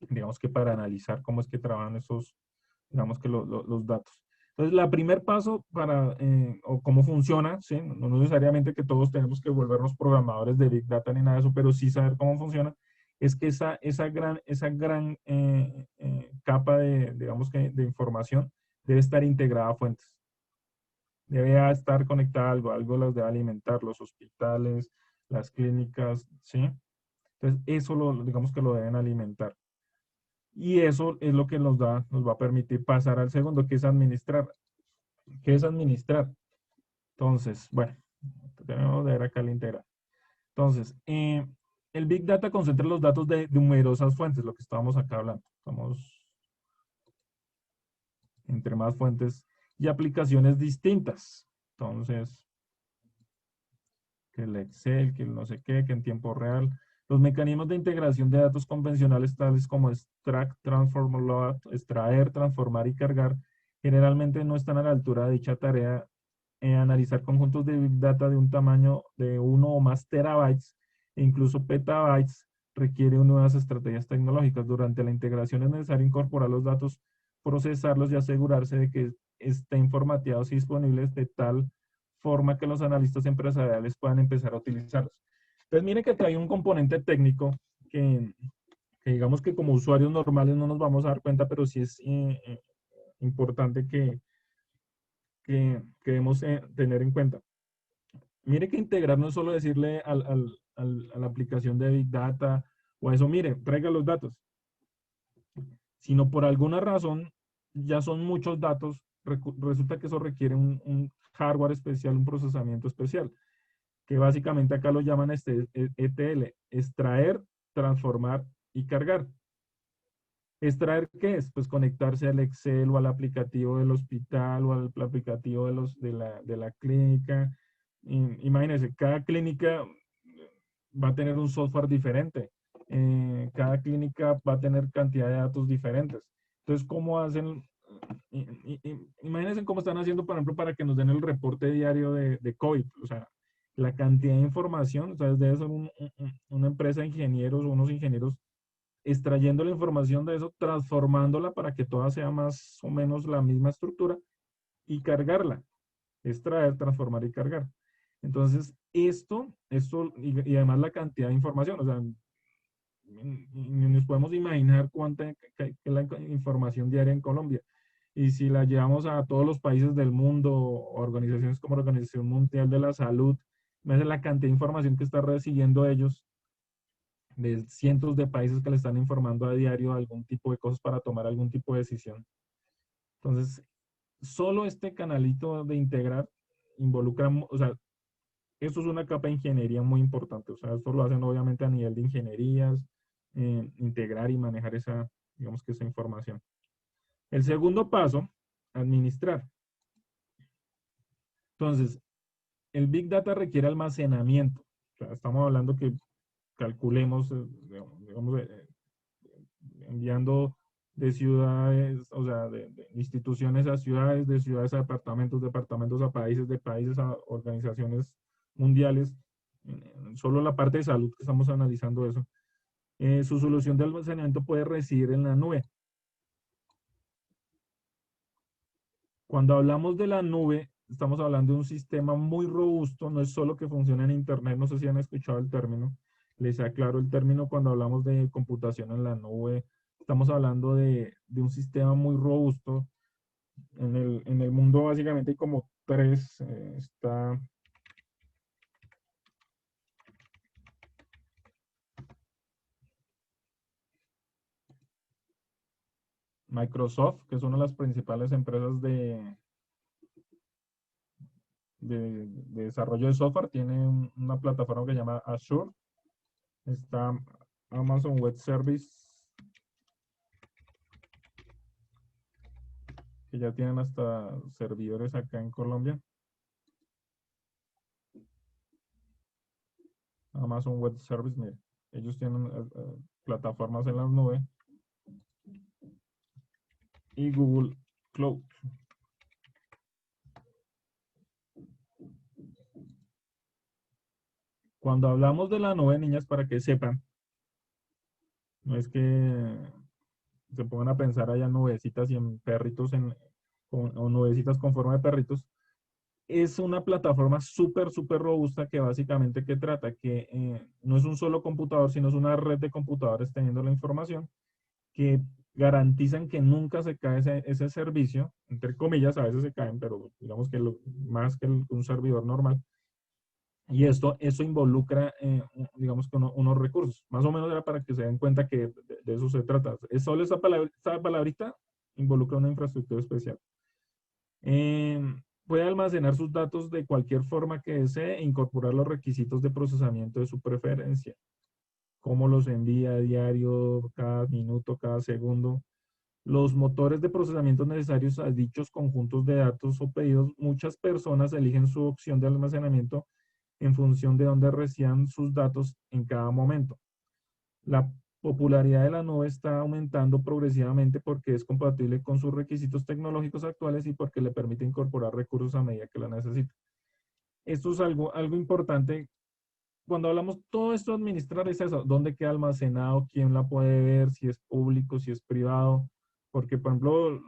digamos que para analizar cómo es que trabajan esos, digamos que los datos. Entonces, la primer paso para, o cómo funciona, ¿sí? No necesariamente que todos tenemos que volvernos programadores de Big Data ni nada de eso, pero sí saber cómo funciona, es que esa gran capa de, digamos que, de información debe estar integrada a fuentes. Debe estar conectada a algo las debe alimentar, los hospitales, las clínicas, ¿sí? Entonces, eso digamos que lo deben alimentar. Y eso es lo que nos va a permitir pasar al segundo, que es administrar. ¿Qué es administrar? Entonces, bueno, tenemos que ver acá la integral. Entonces, el Big Data concentra los datos de numerosas fuentes, lo que estábamos acá hablando. Estamos entre más fuentes y aplicaciones distintas. Entonces, que el Excel, que el no sé qué, que en tiempo real. Los mecanismos de integración de datos convencionales tales como extract, transform, load, extraer, transformar y cargar, generalmente no están a la altura de dicha tarea. Analizar conjuntos de Big Data de un tamaño de 1 o más terabytes e incluso petabytes requiere nuevas estrategias tecnológicas. Durante la integración es necesario incorporar los datos, procesarlos y asegurarse de que estén formateados y disponibles de tal forma que los analistas empresariales puedan empezar a utilizarlos. Entonces, mire que acá hay un componente técnico que digamos que como usuarios normales no nos vamos a dar cuenta, pero sí es importante que debemos tener en cuenta. Mire que integrar no es solo decirle a la aplicación de Big Data o a eso, mire, traiga los datos, sino por alguna razón ya son muchos datos, resulta que eso requiere un hardware especial, un procesamiento especial, que básicamente acá lo llaman ETL, extraer, transformar y cargar. ¿Extraer qué es? Pues conectarse al Excel o al aplicativo del hospital o al aplicativo de la clínica. Imagínense, cada clínica va a tener un software diferente. Cada clínica va a tener cantidad de datos diferentes. Entonces, ¿cómo hacen? Imagínense cómo están haciendo, por ejemplo, para que nos den el reporte diario de COVID. O sea, la cantidad de información, o sea, debe ser una empresa de ingenieros o unos ingenieros extrayendo la información de eso, transformándola para que toda sea más o menos la misma estructura y cargarla. Extraer, transformar y cargar. Entonces, y además la cantidad de información, o sea, nos podemos imaginar cuánta es la información diaria en Colombia. Y si la llevamos a todos los países del mundo, organizaciones como la Organización Mundial de la Salud, me la cantidad de información que está recibiendo ellos de cientos de países que le están informando a diario algún tipo de cosas para tomar algún tipo de decisión. Entonces, solo este canalito de integrar involucra, o sea, esto es una capa de ingeniería muy importante. O sea, esto lo hacen obviamente a nivel de ingenierías, integrar y manejar esa, digamos que esa información. El segundo paso, administrar. Entonces, el Big Data requiere almacenamiento. O sea, estamos hablando que calculemos, digamos, enviando de ciudades, o sea, de instituciones a ciudades, de ciudades a departamentos, departamentos a países, de países a organizaciones mundiales. Solo la parte de salud que estamos analizando eso. Su solución de almacenamiento puede residir en la nube. Cuando hablamos de la nube, estamos hablando de un sistema muy robusto, no es solo que funciona en Internet, no sé si han escuchado el término, les aclaro el término cuando hablamos de computación en la nube, estamos hablando de un sistema muy robusto. En el mundo básicamente hay como tres, está Microsoft, que es una de las principales empresas de desarrollo de software, tiene una plataforma que se llama Azure. Está Amazon Web Service, que ya tienen hasta servidores acá en Colombia. Amazon Web Service, mire, ellos tienen plataformas en las nubes. y Google Cloud. Cuando hablamos de la nube, niñas, para que sepan, no es que se pongan a pensar allá en nubecitas y en perritos o nubecitas con forma de perritos. Es una plataforma súper robusta que básicamente que trata que no es un solo computador, sino es una red de computadores teniendo la información que garantizan que nunca se cae ese servicio, entre comillas, a veces se caen, pero digamos que más que un servidor normal. Y eso involucra, digamos que unos recursos. Más o menos era para que se den cuenta que de eso se trata. Es solo esa palabrita involucra una infraestructura especial. Puede almacenar sus datos de cualquier forma que desee e incorporar los requisitos de procesamiento de su preferencia. Cómo los envía a diario, cada minuto, cada segundo. Los motores de procesamiento necesarios a dichos conjuntos de datos o pedidos, muchas personas eligen su opción de almacenamiento en función de dónde reciban sus datos en cada momento. La popularidad de la nube está aumentando progresivamente porque es compatible con sus requisitos tecnológicos actuales y porque le permite incorporar recursos a medida que la necesita. Esto es algo importante. Cuando hablamos todo esto de administrar es eso, dónde queda almacenado, quién la puede ver, si es público, si es privado, porque por ejemplo,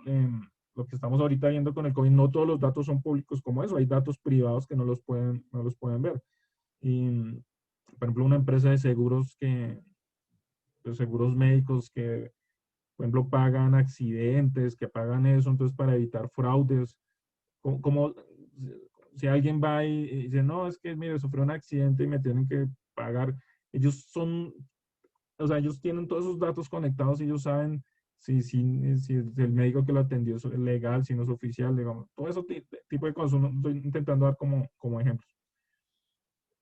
lo que estamos ahorita viendo con el COVID, no todos los datos son públicos como eso, hay datos privados que no los pueden ver. Y, por ejemplo, una empresa de seguros de seguros médicos que, por ejemplo, pagan accidentes, que pagan eso, entonces para evitar fraudes, como si alguien va y dice, no, es que, mire, sufrió un accidente y me tienen que pagar, ellos son, o sea, ellos tienen todos esos datos conectados y ellos saben si el médico que lo atendió es legal, si no es oficial, digamos, todo ese tipo de cosas, estoy intentando dar como ejemplos.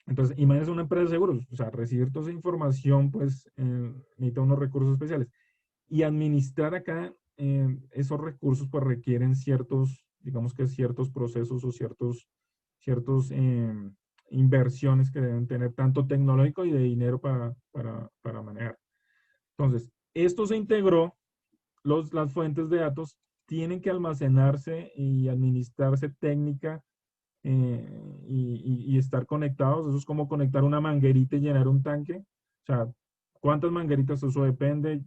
Entonces, imagínense una empresa de seguros, o sea, recibir toda esa información, pues, necesita unos recursos especiales. Y administrar acá esos recursos, pues, requieren ciertos, digamos que ciertos procesos o ciertos inversiones que deben tener, tanto tecnológico y de dinero para manejar. Entonces, esto se integró, las fuentes de datos tienen que almacenarse y administrarse técnica y estar conectados. Eso es como conectar una manguerita y llenar un tanque. O sea, ¿cuántas mangueritas? Eso depende.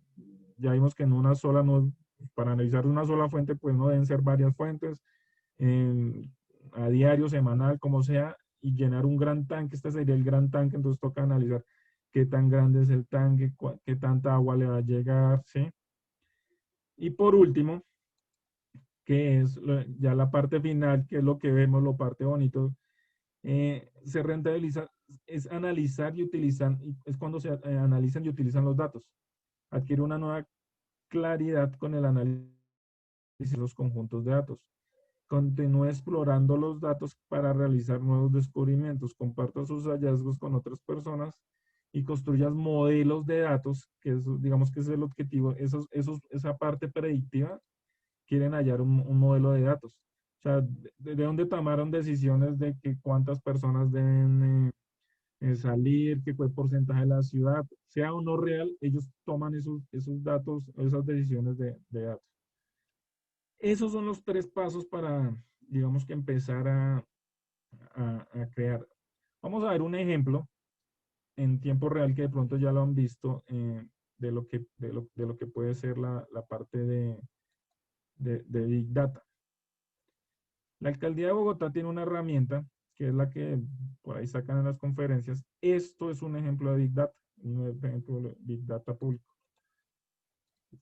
Ya vimos que en una sola, no, para analizar una sola fuente, pues no deben ser varias fuentes, a diario, semanal, como sea, y llenar un gran tanque. Este sería el gran tanque, entonces toca analizar qué tan grande es el tanque, qué tanta agua le va a llegar, ¿sí? Y por último, que es ya la parte final, que es lo que vemos, lo parte bonito, se rentabiliza, es analizar y utilizar, es cuando se analizan y utilizan los datos. Adquiere una nueva claridad con el análisis de los conjuntos de datos. Continúe explorando los datos para realizar nuevos descubrimientos. Comparta sus hallazgos con otras personas y construyas modelos de datos, que es, digamos que es el objetivo, esa parte predictiva, quieren hallar un modelo de datos. O sea, de dónde tomaron decisiones de que cuántas personas deben salir, qué fue el porcentaje de la ciudad, sea o no real, ellos toman esos datos, esas decisiones de datos. Esos son los tres pasos para, digamos que empezar a crear. Vamos a ver un ejemplo en tiempo real que de pronto ya lo han visto de lo que puede ser la parte de Big Data. La alcaldía de Bogotá tiene una herramienta que es la que por ahí sacan en las conferencias. Esto es un ejemplo de Big Data, un ejemplo de Big Data público.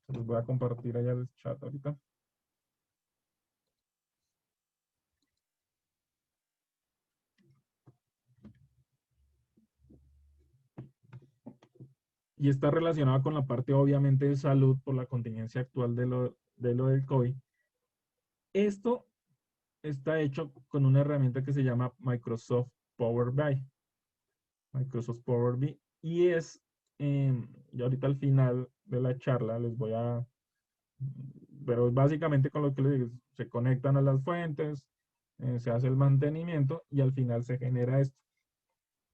Se los voy a compartir allá el chat ahorita. Y está relacionado con la parte obviamente de salud por la contingencia actual de lo del COVID. Esto está hecho con una herramienta que se llama Microsoft Power BI. Microsoft Power BI. Y y ahorita al final de la charla les voy a, pero básicamente con lo que les digo, se conectan a las fuentes, se hace el mantenimiento y al final se genera esto.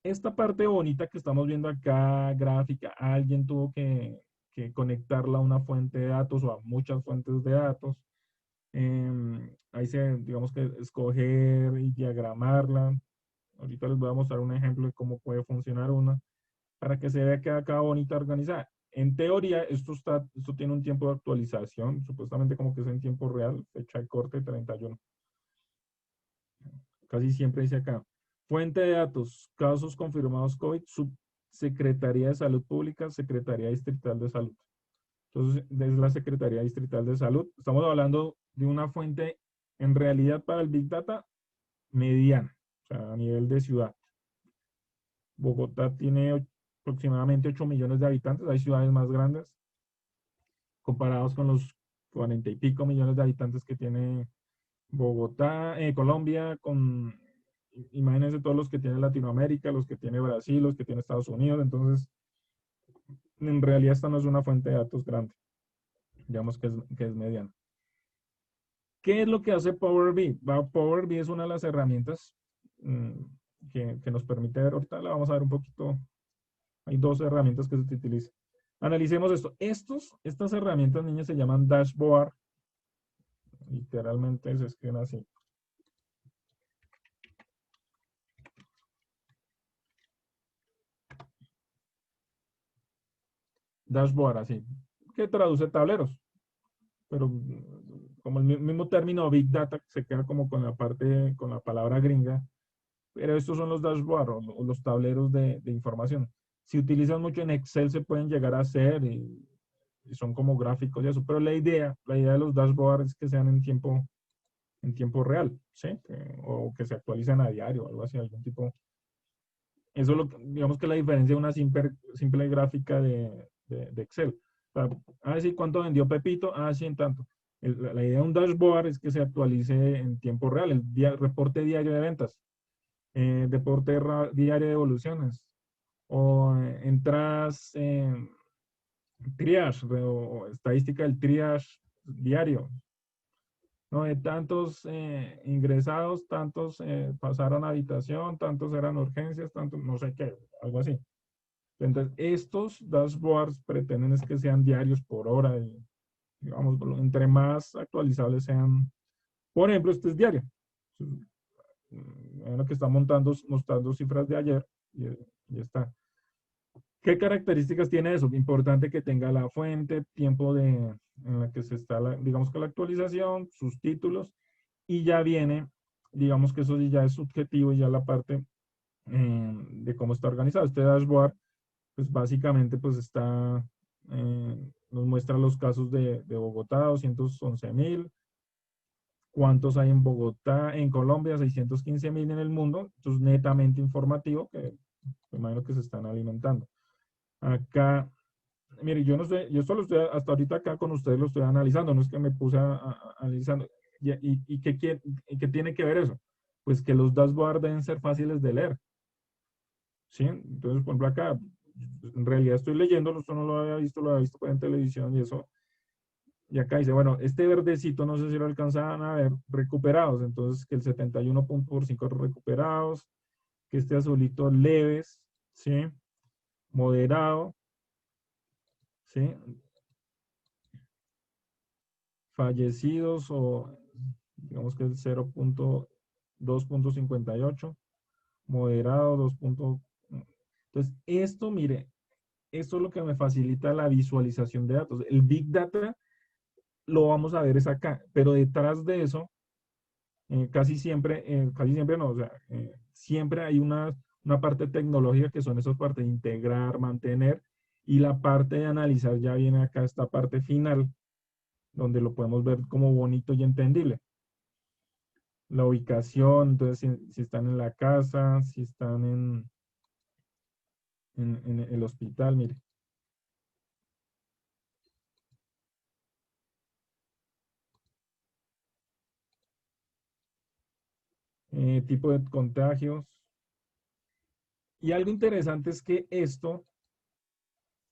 Esta parte bonita que estamos viendo acá, gráfica, alguien tuvo que que conectarla a una fuente de datos o a muchas fuentes de datos. Ahí digamos que escoger y diagramarla. Ahorita les voy a mostrar un ejemplo de cómo puede funcionar una, para que se vea que acá bonita organizada. En teoría, esto tiene un tiempo de actualización, supuestamente como que es en tiempo real, fecha de corte 31. Casi siempre dice acá. Fuente de datos, casos confirmados COVID, Subsecretaría de Salud Pública, Secretaría Distrital de Salud. Entonces, es la Secretaría Distrital de Salud. Estamos hablando de una fuente, en realidad, para el Big Data, mediana, o sea, a nivel de ciudad. Bogotá tiene aproximadamente 8 millones de habitantes, hay ciudades más grandes, comparados con los 40 y pico millones de habitantes que tiene Bogotá, Colombia, imagínense todos los que tiene Latinoamérica, los que tiene Brasil, los que tiene Estados Unidos. Entonces, en realidad esta no es una fuente de datos grande, digamos que es mediana. ¿Qué es lo que hace Power BI? Power BI es una de las herramientas que nos permite ver, ahorita la vamos a ver un poquito, hay dos herramientas que se utilizan. Analicemos esto. Estas herramientas, niñas, se llaman dashboard. Literalmente se escriben así. Dashboard, así. Que traduce tableros. Pero como el mismo término Big Data se queda como con la parte, con la palabra gringa. Pero estos son los dashboard o los tableros de información. Si utilizan mucho en Excel se pueden llegar a hacer y son como gráficos y eso. Pero la idea de los dashboards es que sean en tiempo real, ¿sí? O que se actualicen a diario o algo así, algún tipo. Eso es digamos que la diferencia de una simple gráfica de Excel. O sea, sí, ¿cuánto vendió Pepito? Sí, en tanto. La idea de un dashboard es que se actualice en tiempo real, el reporte diario de ventas, reporte diario de evoluciones, o entradas, triage, o estadística del triage diario. No, de tantos ingresados, tantos pasaron a habitación, tantos eran urgencias, tantos no sé qué, algo así. Entonces, estos dashboards pretenden es que sean diarios por hora y, digamos, entre más actualizables sean. Por ejemplo, este es diario. Lo que está mostrando cifras de ayer y está. ¿Qué características tiene eso? Importante que tenga la fuente, tiempo en la que se está, digamos que la actualización, sus títulos, y ya viene, digamos que eso ya es subjetivo y ya la parte de cómo está organizado. Este dashboard, pues básicamente pues nos muestra los casos de Bogotá, 211,000, cuántos hay en Bogotá, en Colombia, 615,000 en el mundo, entonces netamente informativo, que me imagino que se están alimentando. Acá, mire, yo solo estoy hasta ahorita acá con ustedes, lo estoy analizando, no es que me puse analizando. ¿Y qué tiene que ver eso? Pues que los dashboards deben ser fáciles de leer. ¿Sí? Entonces, por ejemplo, acá, en realidad estoy leyendo, esto no lo había visto en televisión y eso. Y acá dice, bueno, este verdecito, no sé si lo alcanzaban a ver, recuperados. Entonces, que el 71% recuperados, que este azulito leves, ¿sí? Moderado, ¿sí? Fallecidos o digamos que es 0.2.58, moderado 2. Entonces, esto, mire, esto es lo que me facilita la visualización de datos. El Big Data lo vamos a ver es acá, pero detrás de eso, casi siempre no, o sea, siempre hay una parte tecnológica que son esas partes de integrar, mantener, y la parte de analizar ya viene acá, esta parte final, donde lo podemos ver como bonito y entendible. La ubicación, entonces si están en la casa, si están en el hospital, mire. Tipo de contagios. Y algo interesante es que esto,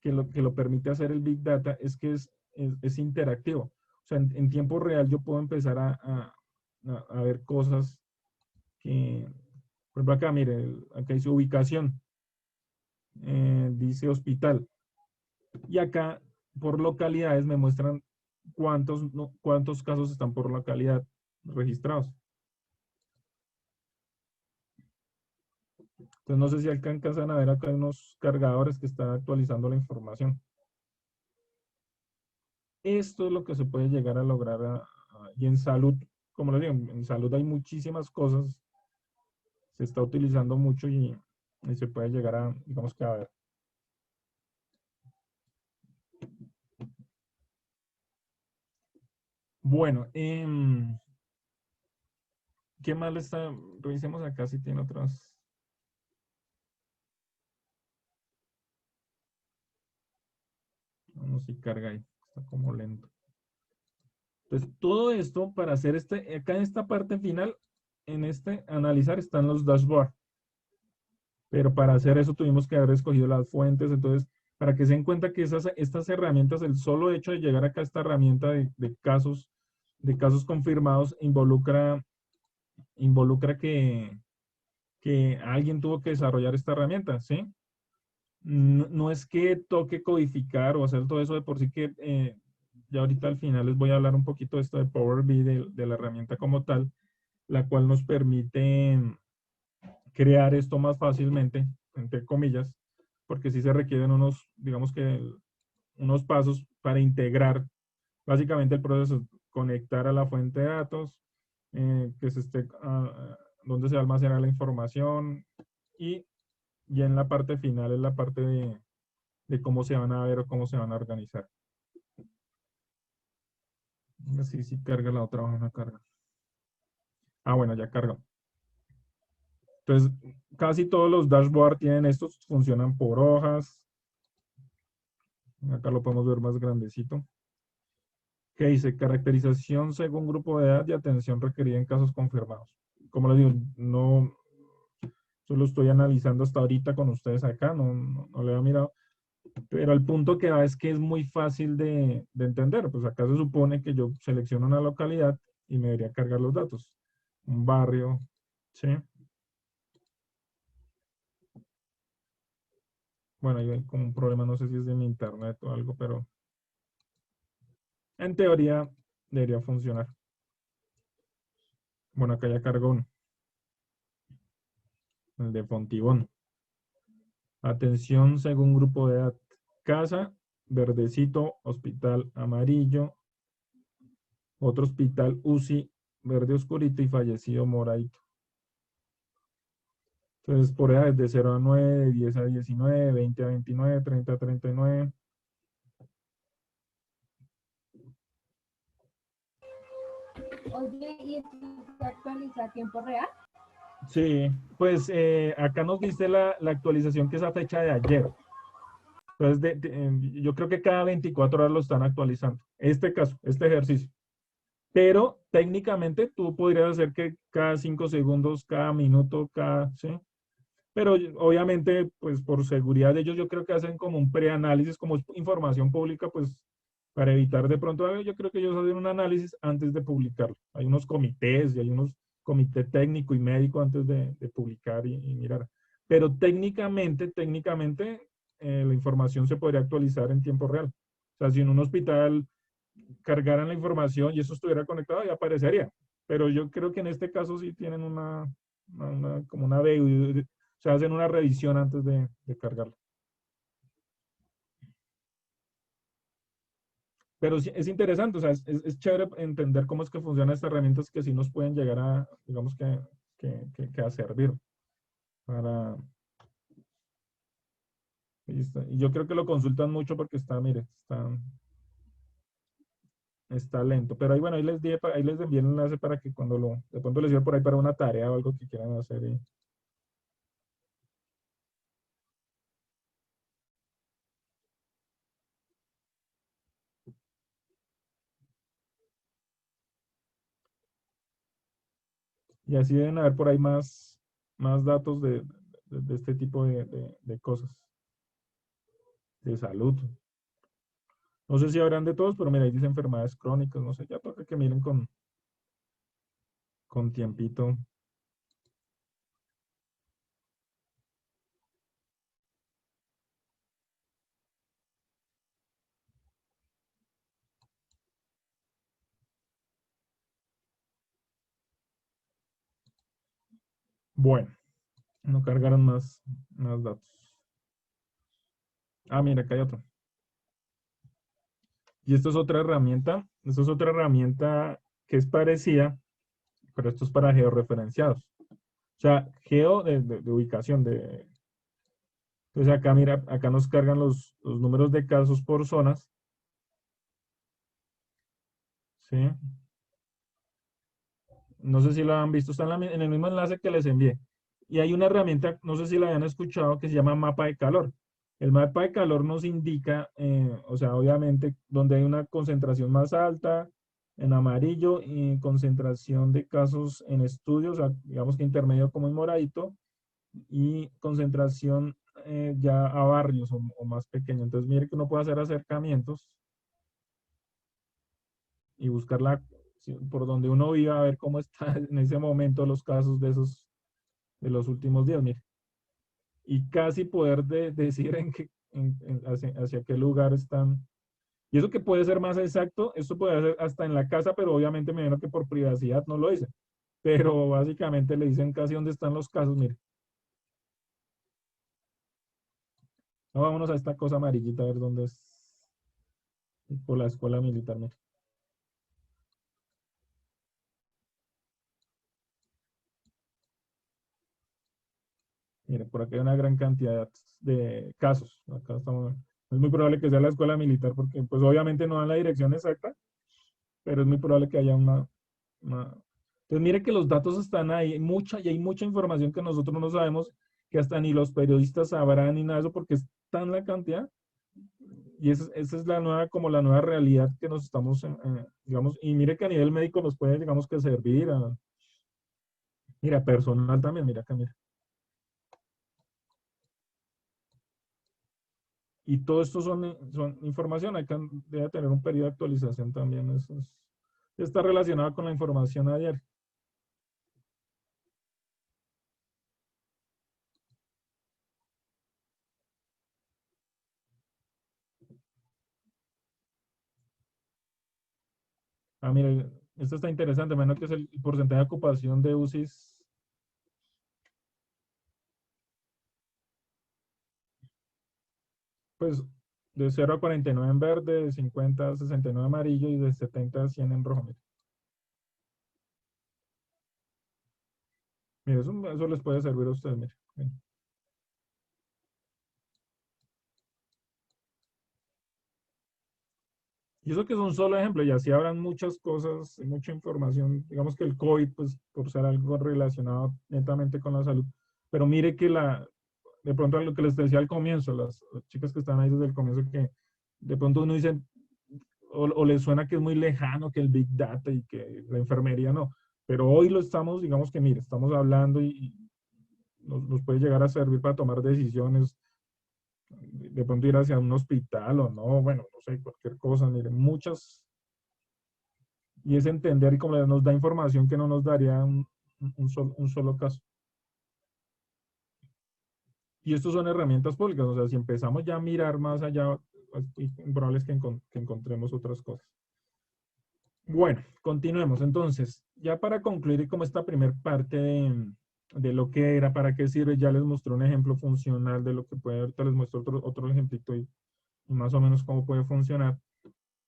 que lo permite hacer el Big Data, es que es interactivo. O sea, en tiempo real yo puedo empezar a ver cosas que, por ejemplo acá, mire, acá dice ubicación, dice hospital. Y acá por localidades me muestran cuántos casos están por localidad registrados. Entonces no sé si alcanzan a ver acá unos cargadores que están actualizando la información. Esto es lo que se puede llegar a lograr y en salud, como les digo, en salud hay muchísimas cosas, se está utilizando mucho y se puede llegar a, digamos que a ver. Bueno, ¿qué más le está? Revisemos acá si tiene otras. No sé si carga ahí, está como lento. Entonces, todo esto para hacer acá en esta parte final, en este analizar están los dashboards. Pero para hacer eso tuvimos que haber escogido las fuentes. Entonces, para que se den cuenta que estas herramientas, el solo hecho de llegar acá a esta herramienta de casos confirmados, involucra que alguien tuvo que desarrollar esta herramienta, ¿sí? No, no es que toque codificar o hacer todo eso de por sí que ya ahorita al final les voy a hablar un poquito de esto de Power BI, de la herramienta como tal, la cual nos permite crear esto más fácilmente, entre comillas, porque sí se requieren unos, digamos que unos pasos para integrar básicamente el proceso, conectar a la fuente de datos, que se esté, donde se va a almacenar la información y ya en la parte final es la parte de cómo se van a ver o cómo se van a organizar. Así sí carga la otra hoja, no carga. Ah, bueno, ya carga. Entonces, casi todos los dashboards tienen estos, funcionan por hojas. Acá lo podemos ver más grandecito. Que dice caracterización según grupo de edad y atención requerida en casos confirmados. Como les digo, no solo estoy analizando hasta ahorita con ustedes acá, no le he mirado. Pero el punto que va es que es muy fácil de entender. Pues acá se supone que yo selecciono una localidad y me debería cargar los datos. Un barrio, ¿sí? Bueno, ahí hay como un problema, no sé si es de mi internet o algo, pero en teoría debería funcionar. Bueno, acá ya cargó uno, el de Fontibón. Atención según grupo de edad. Casa, verdecito, hospital amarillo, otro hospital UCI, verde oscurito y fallecido moradito. Entonces, por edades de 0 a 9, 10 a 19, 20 a 29, 30 a 39. Oye, ¿y esto se actualiza a tiempo real? Sí, pues acá nos dice la actualización que es a fecha de ayer. Entonces, yo creo que cada 24 horas lo están actualizando. Este caso, este ejercicio. Pero técnicamente tú podrías hacer que cada 5 segundos, cada minuto, ¿sí? Pero obviamente, pues por seguridad de ellos, yo creo que hacen como un preanálisis, como es información pública, pues para evitar de pronto, yo creo que ellos hacen un análisis antes de publicarlo. Hay unos comités y hay unos comité técnico y médico antes de publicar y mirar. Pero técnicamente, la información se podría actualizar en tiempo real. O sea, si en un hospital cargaran la información y eso estuviera conectado, ya aparecería. Pero yo creo que en este caso sí tienen como una o sea, hacen una revisión antes de cargarlo. Pero sí, es interesante, o sea, es chévere entender cómo es que funcionan estas herramientas que sí nos pueden llegar a, digamos que a servir para... Y yo creo que lo consultan mucho porque está, mire, está lento. Pero ahí, bueno, ahí les envié el enlace para que cuando de pronto les sirva por ahí para una tarea o algo que quieran hacer. Y así deben haber por ahí más datos de este tipo de cosas, de salud. No sé si habrán de todos, pero mira, ahí dice enfermedades crónicas, no sé, ya toca que miren con tiempito. Bueno, no cargaron más datos. Ah, mira, acá hay otro. Y esto es otra herramienta. Esto es otra herramienta que es parecida, pero esto es para georreferenciados. O sea, geo de ubicación. Entonces acá, mira, acá nos cargan los números de casos por zonas. ¿Sí? No sé si lo han visto, está en el mismo enlace que les envié. Y hay una herramienta, no sé si la habían escuchado, que se llama mapa de calor. El mapa de calor nos indica, o sea, obviamente, donde hay una concentración más alta, en amarillo, y concentración de casos en estudios, o sea, digamos que intermedio como en moradito, y concentración ya a barrios o más pequeño. Entonces, mire que uno puede hacer acercamientos y buscar por donde uno viva, a ver cómo está en ese momento los casos de los últimos días, mire. Y casi poder decir hacia qué lugar están. Y eso que puede ser más exacto, esto puede ser hasta en la casa, pero obviamente me imagino que por privacidad no lo dicen. Pero básicamente le dicen casi dónde están los casos, mire. No, vámonos a esta cosa amarillita a ver dónde es. Por la escuela militar, mire. Mire, por acá hay una gran cantidad de casos. Acá estamos, es muy probable que sea la escuela militar porque pues obviamente no dan la dirección exacta, pero es muy probable que haya Entonces mire que los datos están ahí, y hay mucha información que nosotros no sabemos, que hasta ni los periodistas sabrán ni nada de eso porque es tan la cantidad. Y esa es la nueva, como la nueva realidad que nos estamos, digamos, y mire que a nivel médico nos puede, digamos, que servir mira, personal también, mira acá, mira. Y todo esto son información, debe tener un periodo de actualización también. Está relacionado con la información a diario. Ah, mira, esto está interesante, menos que es el porcentaje de ocupación de UCIs. Pues de 0 a 49 en verde, de 50 a 69 amarillo y de 70 a 100 en rojo. Mira, mira eso les puede servir a ustedes. Mira. Y eso que es un solo ejemplo, y así habrán muchas cosas, mucha información. Digamos que el COVID, pues por ser algo relacionado netamente con la salud. Pero mire que de pronto lo que les decía al comienzo, las chicas que están ahí desde el comienzo, que de pronto uno dice, o les suena que es muy lejano, que el Big Data y que la enfermería no. Pero hoy lo estamos, digamos que mire, estamos hablando y nos puede llegar a servir para tomar decisiones, de pronto ir hacia un hospital o no, bueno, no sé, cualquier cosa, mire, muchas, y es entender y como nos da información que no nos daría un solo caso. Y estos son herramientas públicas, o sea, si empezamos ya a mirar más allá, pues, probable es que encontremos otras cosas. Bueno, continuemos. Entonces, ya para concluir como esta primer parte de lo que era, para qué sirve, ya les mostré un ejemplo funcional de lo que puede, ahorita les muestro otro ejemplito y más o menos cómo puede funcionar.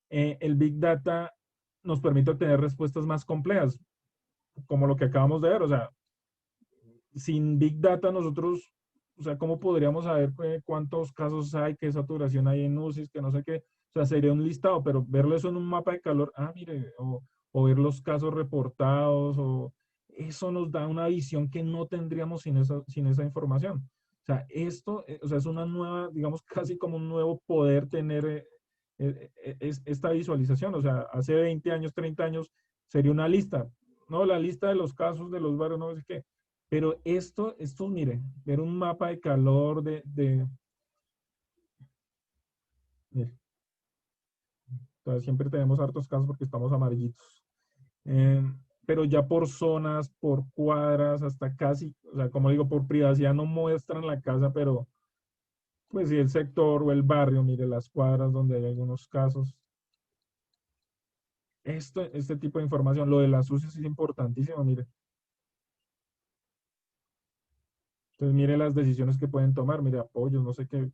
El Big Data nos permite obtener respuestas más complejas, como lo que acabamos de ver. O sea, sin Big Data nosotros, o sea, ¿cómo podríamos saber cuántos casos hay, qué saturación hay en UCIs, que no sé qué? O sea, sería un listado, pero verlo eso en un mapa de calor, mire, o ver los casos reportados, o eso nos da una visión que no tendríamos sin esa información. O sea, esto, o sea, es una nueva, digamos, casi como un nuevo poder tener esta visualización. O sea, hace 20 años, 30 años, sería una lista, ¿no? La lista de los casos de los barrios, no sé qué. Pero mire, ver un mapa de calor mire, entonces siempre tenemos hartos casos porque estamos amarillitos. Eh, pero ya por zonas, por cuadras, hasta casi, o sea, como digo, por privacidad no muestran la casa, pero pues sí el sector o el barrio, mire las cuadras donde hay algunos casos. Este tipo de información, lo de las UCIs es importantísimo, mire. Entonces, mire las decisiones que pueden tomar, mire apoyos, no sé qué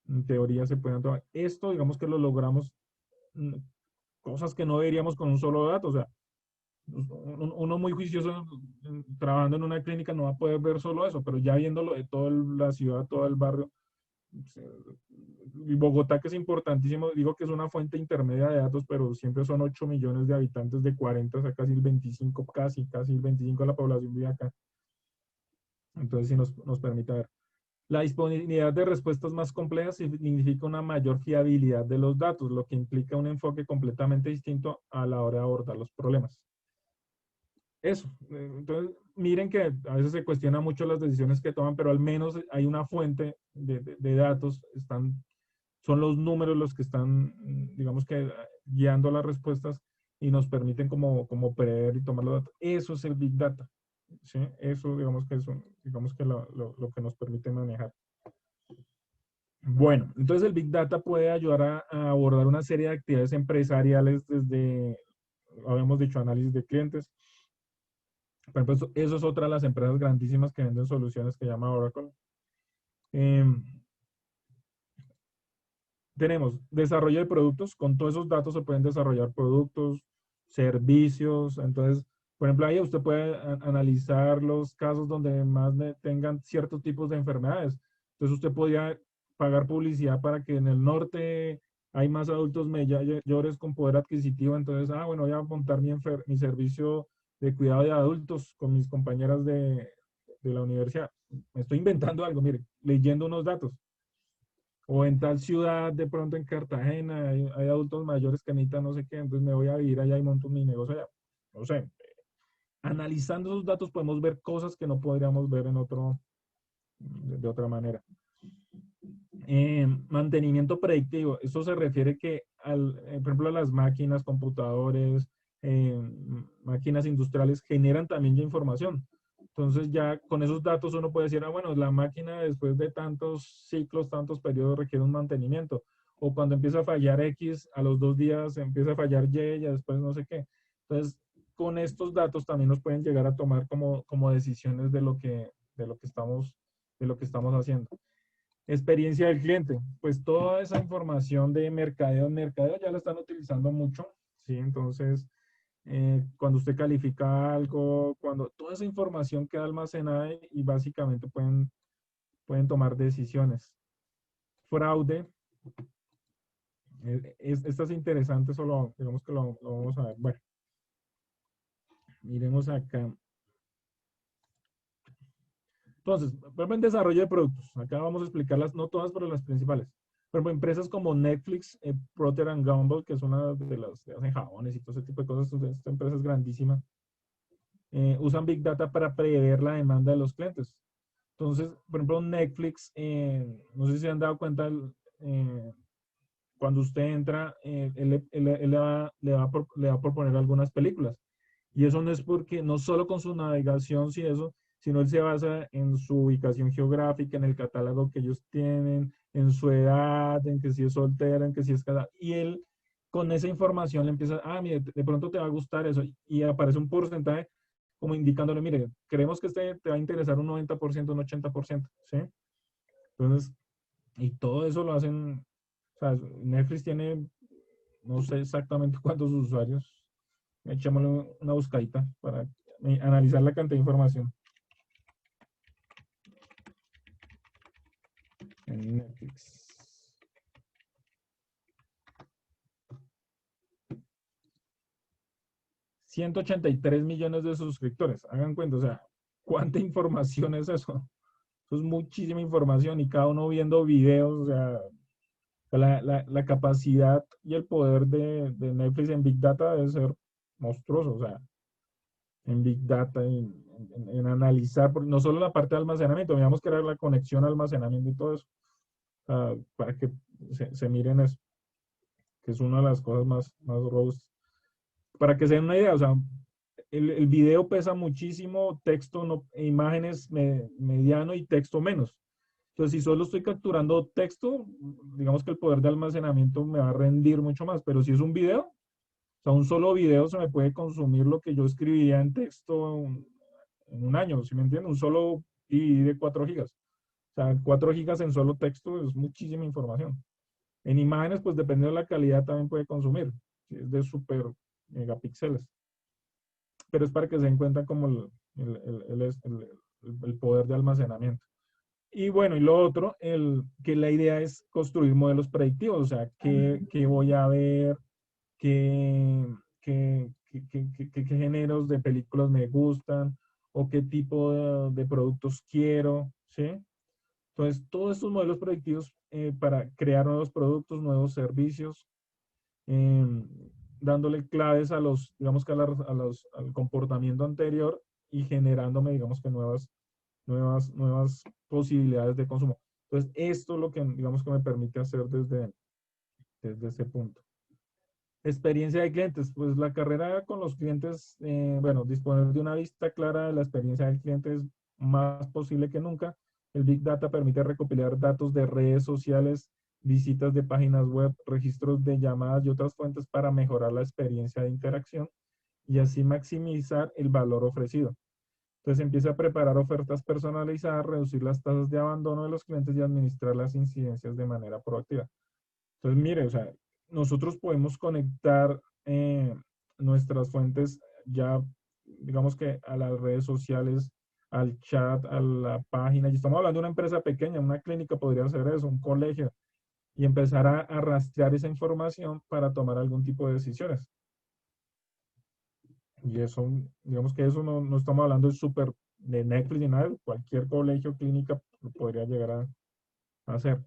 en teoría se pueden tomar. Esto, digamos que lo logramos, mm, cosas que no veríamos con un solo dato. O sea, uno muy juicioso trabajando en una clínica no va a poder ver solo eso, pero ya viéndolo de toda la ciudad, todo el barrio, y Bogotá, que es importantísimo, digo que es una fuente intermedia de datos, pero siempre son 8 millones de habitantes, de 40 a casi el 25, casi el 25 de la población vive acá. Entonces sí nos permite ver. La disponibilidad de respuestas más complejas significa una mayor fiabilidad de los datos, lo que implica un enfoque completamente distinto a la hora de abordar los problemas. Eso. Entonces, miren que a veces se cuestiona mucho las decisiones que toman, pero al menos hay una fuente de datos, son los números los que están, digamos que, guiando las respuestas y nos permiten como prever y tomar los datos. Eso es el Big Data. ¿Sí? Eso, digamos que es lo que nos permite manejar. Bueno, entonces el Big Data puede ayudar a abordar una serie de actividades empresariales desde, habíamos dicho, análisis de clientes. Por ejemplo, eso es otra de las empresas grandísimas que venden soluciones que llama Oracle. Tenemos desarrollo de productos. Con todos esos datos se pueden desarrollar productos, servicios. Entonces, por ejemplo, ahí usted puede analizar los casos donde más tengan ciertos tipos de enfermedades. Entonces, usted podría pagar publicidad para que en el norte hay más adultos mayores con poder adquisitivo. Entonces, bueno, voy a montar mi servicio de cuidado de adultos con mis compañeras de la universidad. Me estoy inventando algo, mire, leyendo unos datos. O en tal ciudad, de pronto en Cartagena, hay adultos mayores que necesitan no sé qué, entonces me voy a vivir allá y monto mi negocio allá. No sé. Analizando esos datos podemos ver cosas que no podríamos ver de otra manera. Mantenimiento predictivo. Eso se refiere que, por ejemplo, a las máquinas, computadores, máquinas industriales generan también ya información. Entonces ya con esos datos uno puede decir, bueno, la máquina después de tantos ciclos, tantos periodos requiere un mantenimiento. O cuando empieza a fallar X, a los 2 días empieza a fallar Y, y después no sé qué. Entonces, con estos datos también nos pueden llegar a tomar como decisiones de lo que estamos haciendo. Experiencia del cliente. Pues toda esa información de mercadeo ya la están utilizando mucho, ¿sí? Entonces, cuando usted califica algo, cuando toda esa información queda almacenada y básicamente pueden tomar decisiones. Fraude. Esta es interesante, solo digamos que lo vamos a ver. Bueno, miremos acá. Entonces, por ejemplo, en desarrollo de productos. Acá vamos a explicarlas, no todas, pero las principales. Por ejemplo, empresas como Netflix, Procter & Gamble, que es una de las que hacen jabones y todo ese tipo de cosas, esta empresa es grandísima, usan Big Data para prever la demanda de los clientes. Entonces, por ejemplo, Netflix, no sé si se han dado cuenta, cuando usted entra, él le va a proponer algunas películas. Y eso no es porque, no solo con su navegación, sino él se basa en su ubicación geográfica, en el catálogo que ellos tienen, en su edad, en que si es soltera, en que si es casada. Y él, con esa información, le empieza, mire, de pronto te va a gustar eso. Y aparece un porcentaje como indicándole, mire, creemos que te va a interesar un 90%, un 80%, ¿sí? Entonces, y todo eso lo hacen, o sea, Netflix tiene, no sé exactamente cuántos usuarios, echémosle una buscadita para analizar la cantidad de información. En Netflix. $183 millones de suscriptores. Hagan cuenta, o sea, ¿cuánta información es eso? Eso es muchísima información y cada uno viendo videos, o sea, la capacidad y el poder de Netflix en Big Data debe ser monstruoso, o sea, en Big Data, en analizar, no solo la parte de almacenamiento, veamos que era la conexión, almacenamiento y todo eso, para que se miren eso, que es una de las cosas más robustas. Para que se den una idea, o sea, el video pesa muchísimo, texto, no, imágenes mediano y texto menos. Entonces, si solo estoy capturando texto, digamos que el poder de almacenamiento me va a rendir mucho más, pero si es un video, o sea, un solo video se me puede consumir lo que yo escribiría en texto en un año, ¿sí me entienden? Un solo y de 4 gigas. O sea, 4 gigas en solo texto es muchísima información. En imágenes, pues dependiendo de la calidad también puede consumir. Si es de super megapíxeles. Pero es para que se den cuenta como el poder de almacenamiento. Y bueno, y lo otro, que la idea es construir modelos predictivos, o sea, qué voy a ver, qué, qué géneros de películas me gustan, o qué tipo de productos quiero, ¿sí? Entonces, todos estos modelos predictivos para crear nuevos productos, nuevos servicios, eh, dándole claves a los, digamos que al comportamiento anterior y generándome, digamos que nuevas posibilidades de consumo. Entonces, esto es lo que, digamos que me permite hacer desde ese punto. Experiencia de clientes, pues la carrera con los clientes, bueno, disponer de una vista clara de la experiencia del cliente es más posible que nunca. El Big Data permite recopilar datos de redes sociales, visitas de páginas web, registros de llamadas y otras fuentes para mejorar la experiencia de interacción y así maximizar el valor ofrecido. Entonces empieza a preparar ofertas personalizadas, reducir las tasas de abandono de los clientes y administrar las incidencias de manera proactiva. Entonces, mire, o sea, nosotros podemos conectar nuestras fuentes ya, digamos que a las redes sociales, al chat, a la página. Y estamos hablando de una empresa pequeña, una clínica podría ser eso, un colegio, y empezar a rastrear esa información para tomar algún tipo de decisiones. Y eso, digamos que eso no estamos hablando de súper de Netflix ni nada, cualquier colegio, clínica lo podría llegar a hacer.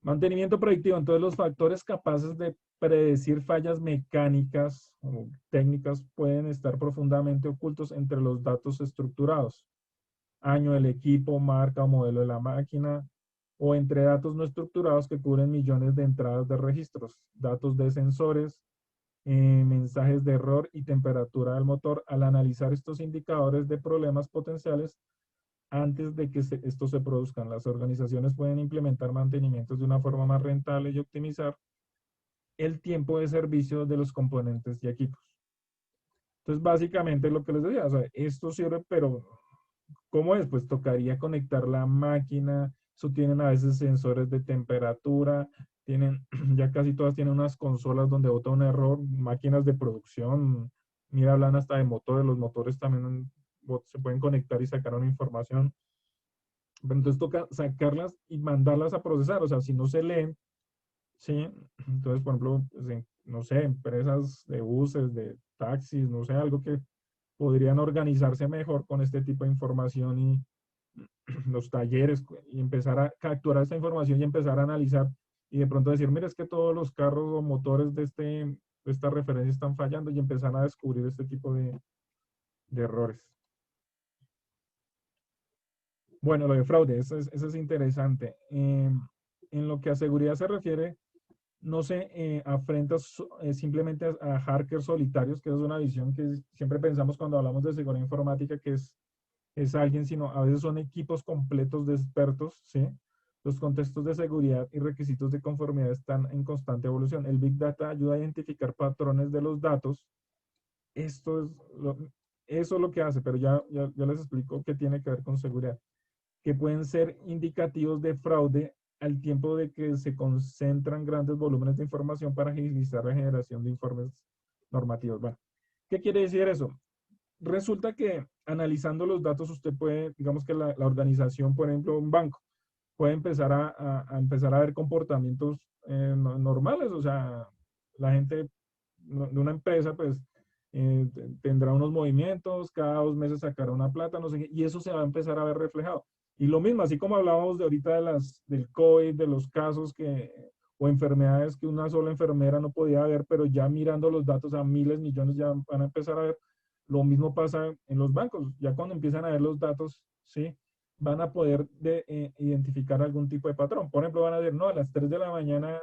Mantenimiento predictivo, entonces los factores capaces de predecir fallas mecánicas o técnicas pueden estar profundamente ocultos entre los datos estructurados. Año del equipo, marca o modelo de la máquina, o entre datos no estructurados que cubren millones de entradas de registros, datos de sensores, mensajes de error y temperatura del motor. Al analizar estos indicadores de problemas potenciales, antes de que estos se produzcan, las organizaciones pueden implementar mantenimientos de una forma más rentable y optimizar el tiempo de servicio de los componentes y equipos. Entonces, básicamente lo que les decía, o sea, esto sirve, pero ¿cómo es? Pues tocaría conectar la máquina, eso tienen a veces sensores de temperatura, tienen, ya casi todas tienen unas consolas donde bota un error, máquinas de producción, mira, hablan hasta de motores, los motores también se pueden conectar y sacar una información. Pero entonces toca sacarlas y mandarlas a procesar, o sea, si no se leen, ¿sí? Entonces, por ejemplo, pues, no sé, empresas de buses, de taxis, no sé, algo que podrían organizarse mejor con este tipo de información y los talleres y empezar a capturar esta información y empezar a analizar y de pronto decir, mira, es que todos los carros o motores de esta referencia están fallando y empezar a descubrir este tipo de errores. Bueno, lo de fraude, eso es interesante. En lo que a seguridad se refiere, no se afrenta simplemente a hackers solitarios, que es una visión que siempre pensamos cuando hablamos de seguridad informática, que es alguien, sino a veces son equipos completos de expertos, ¿sí? Los contextos de seguridad y requisitos de conformidad están en constante evolución. El Big Data ayuda a identificar patrones de los datos. Esto es eso es lo que hace, pero ya les explico qué tiene que ver con seguridad, que pueden ser indicativos de fraude al tiempo de que se concentran grandes volúmenes de información para agilizar la generación de informes normativos. Bueno, ¿qué quiere decir eso? Resulta que analizando los datos usted puede, digamos que la organización, por ejemplo, un banco, puede empezar empezar a ver comportamientos normales, o sea, la gente de una empresa, pues, tendrá unos movimientos, cada 2 meses sacará una plata, no sé qué, y eso se va a empezar a ver reflejado. Y lo mismo, así como hablábamos de ahorita del COVID, de los casos o enfermedades que una sola enfermera no podía ver, pero ya mirando los datos a miles, millones ya van a empezar a ver. Lo mismo pasa en los bancos. Ya cuando empiezan a ver los datos, ¿sí? Van a poder identificar algún tipo de patrón. Por ejemplo, van a decir, no, a las 3 de la mañana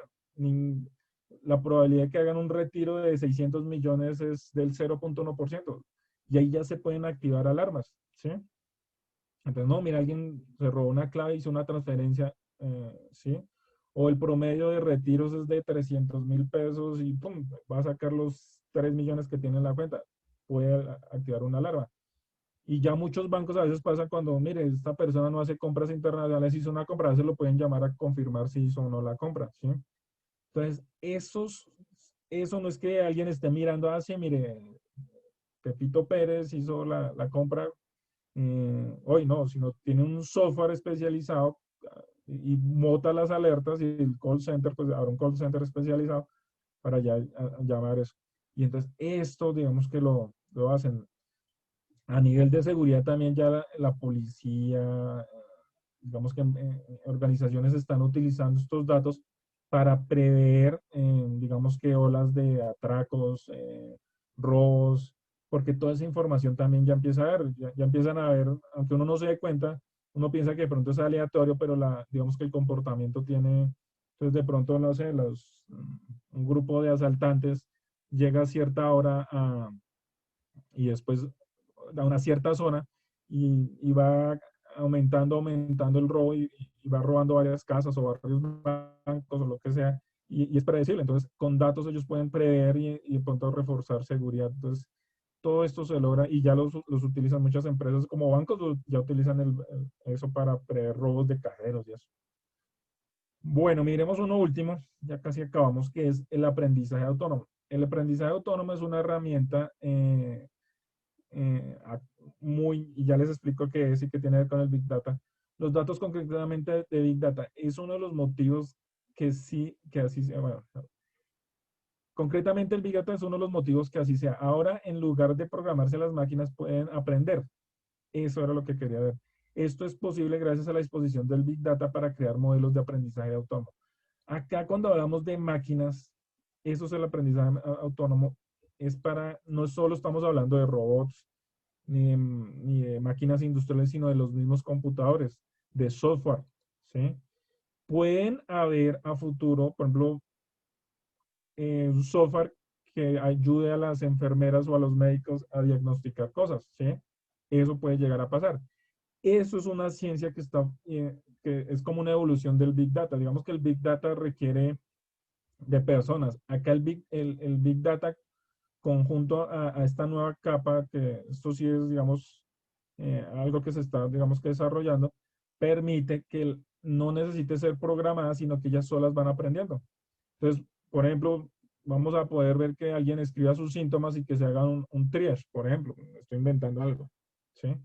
la probabilidad de que hagan un retiro de 600 millones es del 0.1%. Y ahí ya se pueden activar alarmas, ¿sí? Entonces, no, mira, alguien se robó una clave, hizo una transferencia, ¿sí? O el promedio de retiros es de 300.000 pesos y pum, va a sacar los 3 millones que tiene en la cuenta. Puede activar una alarma. Y ya muchos bancos a veces pasa cuando, mire, esta persona no hace compras internacionales, hizo una compra, a veces lo pueden llamar a confirmar si hizo o no la compra, ¿sí? Entonces, eso no es que alguien esté mirando así, mire, Pepito Pérez hizo la compra, hoy no, sino tiene un software especializado y mota las alertas y el call center, pues habrá un call center especializado para ya llamar eso. Y entonces esto, digamos que lo hacen. A nivel de seguridad también ya la policía, digamos que organizaciones están utilizando estos datos para prever, digamos que olas de atracos, robos, porque toda esa información también ya empieza a ver, ya empiezan a ver, aunque uno no se dé cuenta, uno piensa que de pronto es aleatorio, pero digamos que el comportamiento tiene, entonces de pronto, no sé, un grupo de asaltantes llega a cierta hora y después a una cierta zona y va aumentando el robo y va robando varias casas o varios bancos o lo que sea, y es predecible. Entonces, con datos ellos pueden prever y de pronto reforzar seguridad. Entonces, todo esto se logra y ya los utilizan muchas empresas como bancos, ya utilizan eso para prever robos de cajeros y eso. Bueno, miremos uno último, ya casi acabamos, que es el aprendizaje autónomo. El aprendizaje autónomo es una herramienta y ya les explico qué es y qué tiene que ver con el Big Data. Los datos concretamente de Big Data es uno de los motivos que así sea. Bueno, concretamente el Big Data es uno de los motivos que así sea. Ahora, en lugar de programarse las máquinas, pueden aprender. Eso era lo que quería ver. Esto es posible gracias a la disposición del Big Data para crear modelos de aprendizaje autónomo. Acá cuando hablamos de máquinas, eso es el aprendizaje autónomo, no solo estamos hablando de robots, ni de máquinas industriales, sino de los mismos computadores, de software, ¿sí? Pueden haber a futuro, por ejemplo, un software que ayude a las enfermeras o a los médicos a diagnosticar cosas, ¿sí? Eso puede llegar a pasar. Eso es una ciencia que es como una evolución del Big Data. Digamos que el Big Data requiere de personas. Acá el Big Data conjunto a esta nueva capa, que esto sí es, digamos, algo que se está, digamos que desarrollando, permite que no necesite ser programada, sino que ellas solas van aprendiendo. Entonces, por ejemplo, vamos a poder ver que alguien escriba sus síntomas y que se haga un triage, por ejemplo, estoy inventando algo, ¿sí?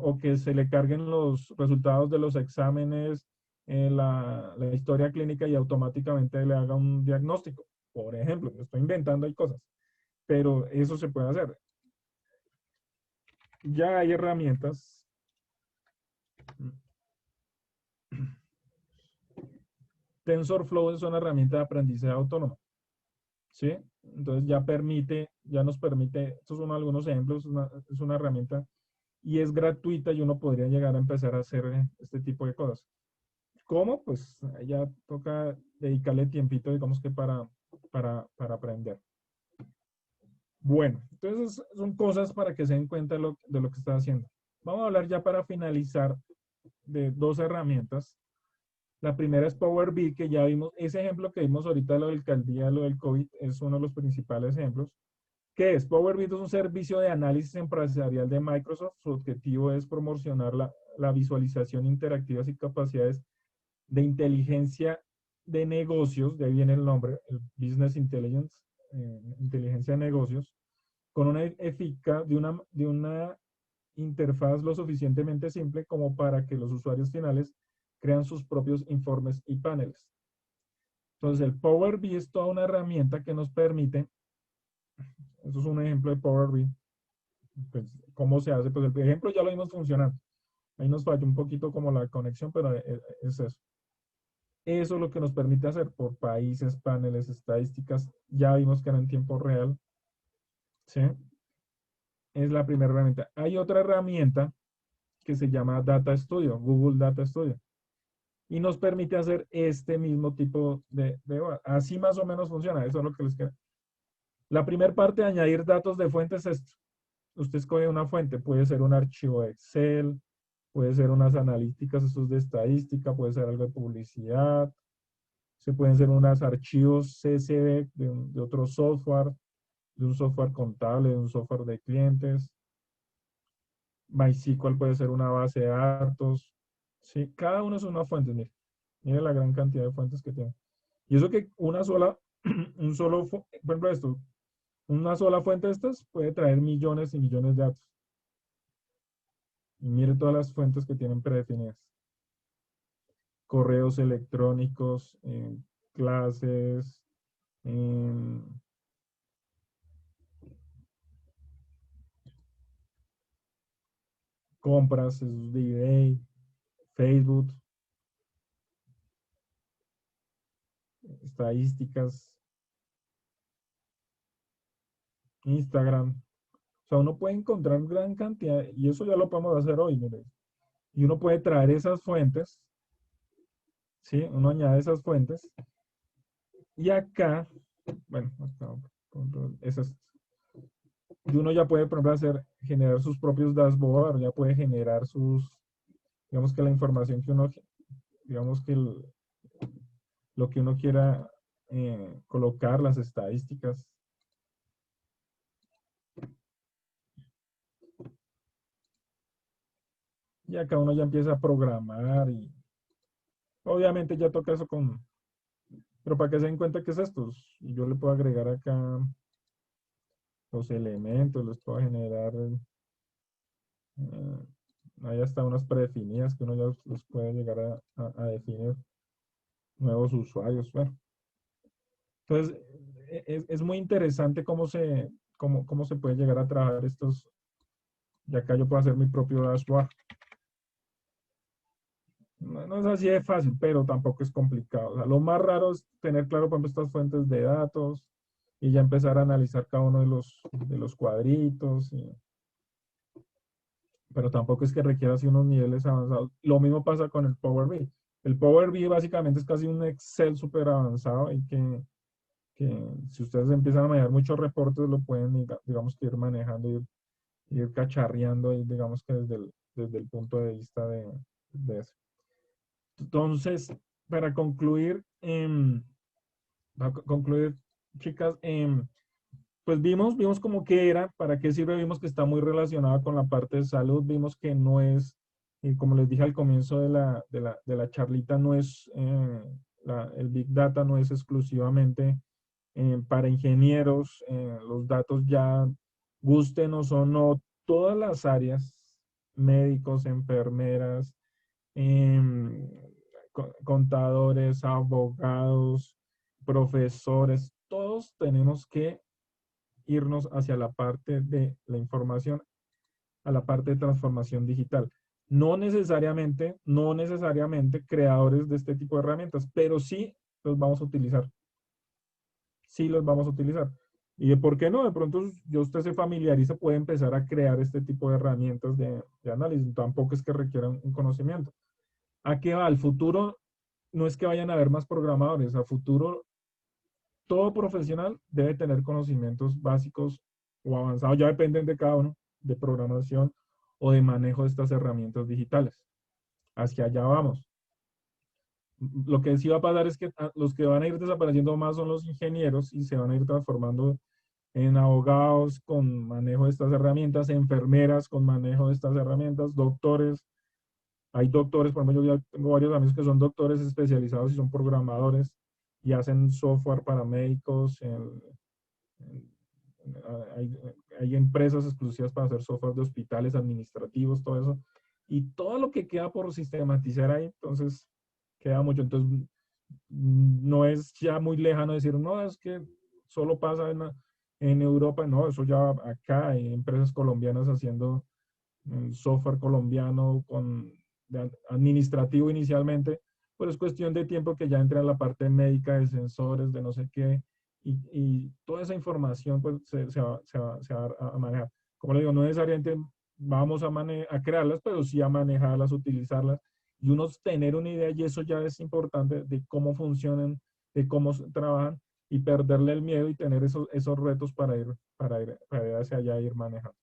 O que se le carguen los resultados de los exámenes, la historia clínica y automáticamente le haga un diagnóstico, por ejemplo, estoy inventando ahí cosas, pero eso se puede hacer. Ya hay herramientas. TensorFlow es una herramienta de aprendizaje autónomo, ¿sí? Entonces ya nos permite, estos son algunos ejemplos, es una herramienta y es gratuita y uno podría llegar a empezar a hacer este tipo de cosas. ¿Cómo? Pues ya toca dedicarle tiempito, digamos que para aprender. Bueno, entonces son cosas para que se den cuenta de lo que está haciendo. Vamos a hablar ya para finalizar de dos herramientas. La primera es Power BI, que ya vimos, ese ejemplo que vimos ahorita, lo del alcaldía, lo del COVID, es uno de los principales ejemplos. ¿Qué es? Power BI es un servicio de análisis empresarial de Microsoft. Su objetivo es promocionar la visualización interactivas y capacidades de inteligencia de negocios, de ahí viene el nombre, el Business Intelligence, inteligencia de negocios, con una eficaz, de una interfaz lo suficientemente simple como para que los usuarios finales crean sus propios informes y paneles. Entonces, el Power BI es toda una herramienta que nos permite, eso es un ejemplo de Power BI, pues, ¿cómo se hace? Pues el ejemplo ya lo vimos funcionando. Ahí nos falló un poquito como la conexión, pero es eso. Eso es lo que nos permite hacer por países, paneles, estadísticas. Ya vimos que era en tiempo real. ¿Sí? Es la primera herramienta. Hay otra herramienta que se llama Data Studio, Google Data Studio. Y nos permite hacer este mismo tipo así más o menos funciona. Eso es lo que les queda. La primera parte de añadir datos de fuentes es esto. Usted escoge una fuente. Puede ser un archivo Excel, puede ser unas analíticas, esos de estadística, puede ser algo de publicidad, se pueden ser unos archivos CSV de otro software, de un software contable, de un software de clientes. MySQL puede ser una base de datos. Sí, cada uno es una fuente, mire. Mire la gran cantidad de fuentes que tiene. Y eso que una sola, por ejemplo esto, una sola fuente de estas puede traer millones y millones de datos. Y mire todas las fuentes que tienen predefinidas. Correos electrónicos, clases, em, compras, esos de eBay, Facebook, estadísticas, Instagram. O sea, uno puede encontrar gran cantidad, y eso ya lo podemos hacer hoy, mire. Y uno puede traer esas fuentes, ¿sí? Uno añade esas fuentes, y acá, bueno, acá, esas, y uno ya puede, por ejemplo, generar sus propios dashboards, ya puede generar digamos que la información que uno, digamos que lo que uno quiera colocar, las estadísticas. Y acá uno ya empieza a programar y obviamente ya toca eso pero para que se den cuenta que es esto, y yo le puedo agregar acá los elementos, les puedo generar, ahí hasta unas predefinidas que uno ya los puede llegar a definir, nuevos usuarios, bueno. Entonces, es muy interesante cómo se puede llegar a trabajar estos, y acá yo puedo hacer mi propio dashboard. No es así de fácil, pero tampoco es complicado. O sea, lo más raro es tener claro, por ejemplo, estas fuentes de datos y ya empezar a analizar cada uno de los cuadritos. Pero tampoco es que requiera así unos niveles avanzados. Lo mismo pasa con el Power BI. El Power BI básicamente es casi un Excel súper avanzado y que si ustedes empiezan a manejar muchos reportes, lo pueden, digamos, que ir manejando, ir cacharreando, y digamos que desde el punto de vista de eso. Entonces, para concluir, chicas, pues vimos como que era, para qué sirve, vimos que está muy relacionada con la parte de salud, vimos que no es, como les dije al comienzo de la charlita, no es, el Big Data no es exclusivamente para ingenieros, los datos ya, gústenos o no, todas las áreas, médicos, enfermeras, em, contadores, abogados, profesores, todos tenemos que irnos hacia la parte de la información, a la parte de transformación digital. No necesariamente creadores de este tipo de herramientas, pero sí los vamos a utilizar. Sí los vamos a utilizar. ¿Y de por qué no? De pronto, ya usted se familiariza, puede empezar a crear este tipo de herramientas de análisis. Tampoco es que requieran un conocimiento. ¿A qué va? Al futuro no es que vayan a haber más programadores. A futuro, todo profesional debe tener conocimientos básicos o avanzados, ya dependen de cada uno, de programación o de manejo de estas herramientas digitales. Hacia allá vamos. Lo que sí va a pasar es que los que van a ir desapareciendo más son los ingenieros y se van a ir transformando en abogados con manejo de estas herramientas, enfermeras con manejo de estas herramientas, doctores. Hay doctores, por ejemplo, yo ya tengo varios amigos que son doctores especializados y son programadores y hacen software para médicos. Hay, hay empresas exclusivas para hacer software de hospitales administrativos, todo eso. Y todo lo que queda por sistematizar ahí, entonces queda mucho. Entonces, no es ya muy lejano decir, no, es que solo pasa en Europa. No, eso ya acá hay empresas colombianas haciendo software colombiano administrativo inicialmente, pero es cuestión de tiempo que ya entre a la parte médica de sensores, de no sé qué, y toda esa información pues se va a manejar. Como le digo, no necesariamente vamos a crearlas, pero sí a manejarlas, utilizarlas, y unos tener una idea, y eso ya es importante, de cómo funcionan, de cómo trabajan, y perderle el miedo y tener esos retos para ir hacia allá e ir manejando.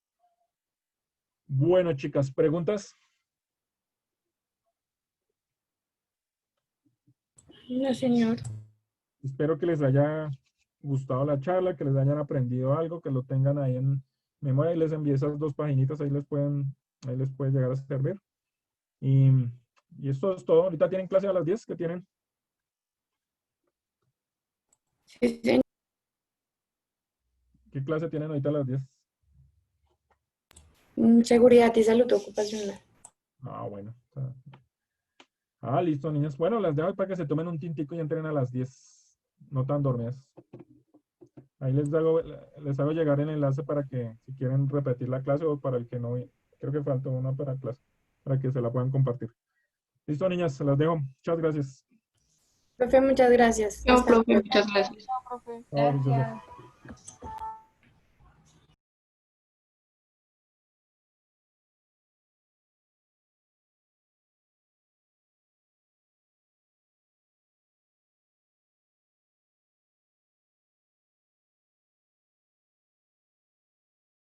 Bueno, chicas, ¿preguntas? No, señor. Espero que les haya gustado la charla, que les hayan aprendido algo, que lo tengan ahí en memoria, y les envié esas dos paginitas, ahí les pueden Ahí les puede llegar a servir. Y esto es todo. Ahorita tienen clase a las 10. ¿Qué tienen? Sí, señor. ¿Qué clase tienen ahorita a las 10? Seguridad y salud ocupacional. Ah, bueno. Listo, niñas. Bueno, las dejo para que se tomen un tintico y entren a las 10. No tan dormidas. Ahí les hago llegar el enlace para que, si quieren repetir la clase o para el que no, creo que falta una para clase, para que se la puedan compartir. Listo, niñas, se las dejo. Muchas gracias. Profe, muchas gracias. No, Hasta profe, luego. muchas gracias. Chao, juiciosa. Gracias.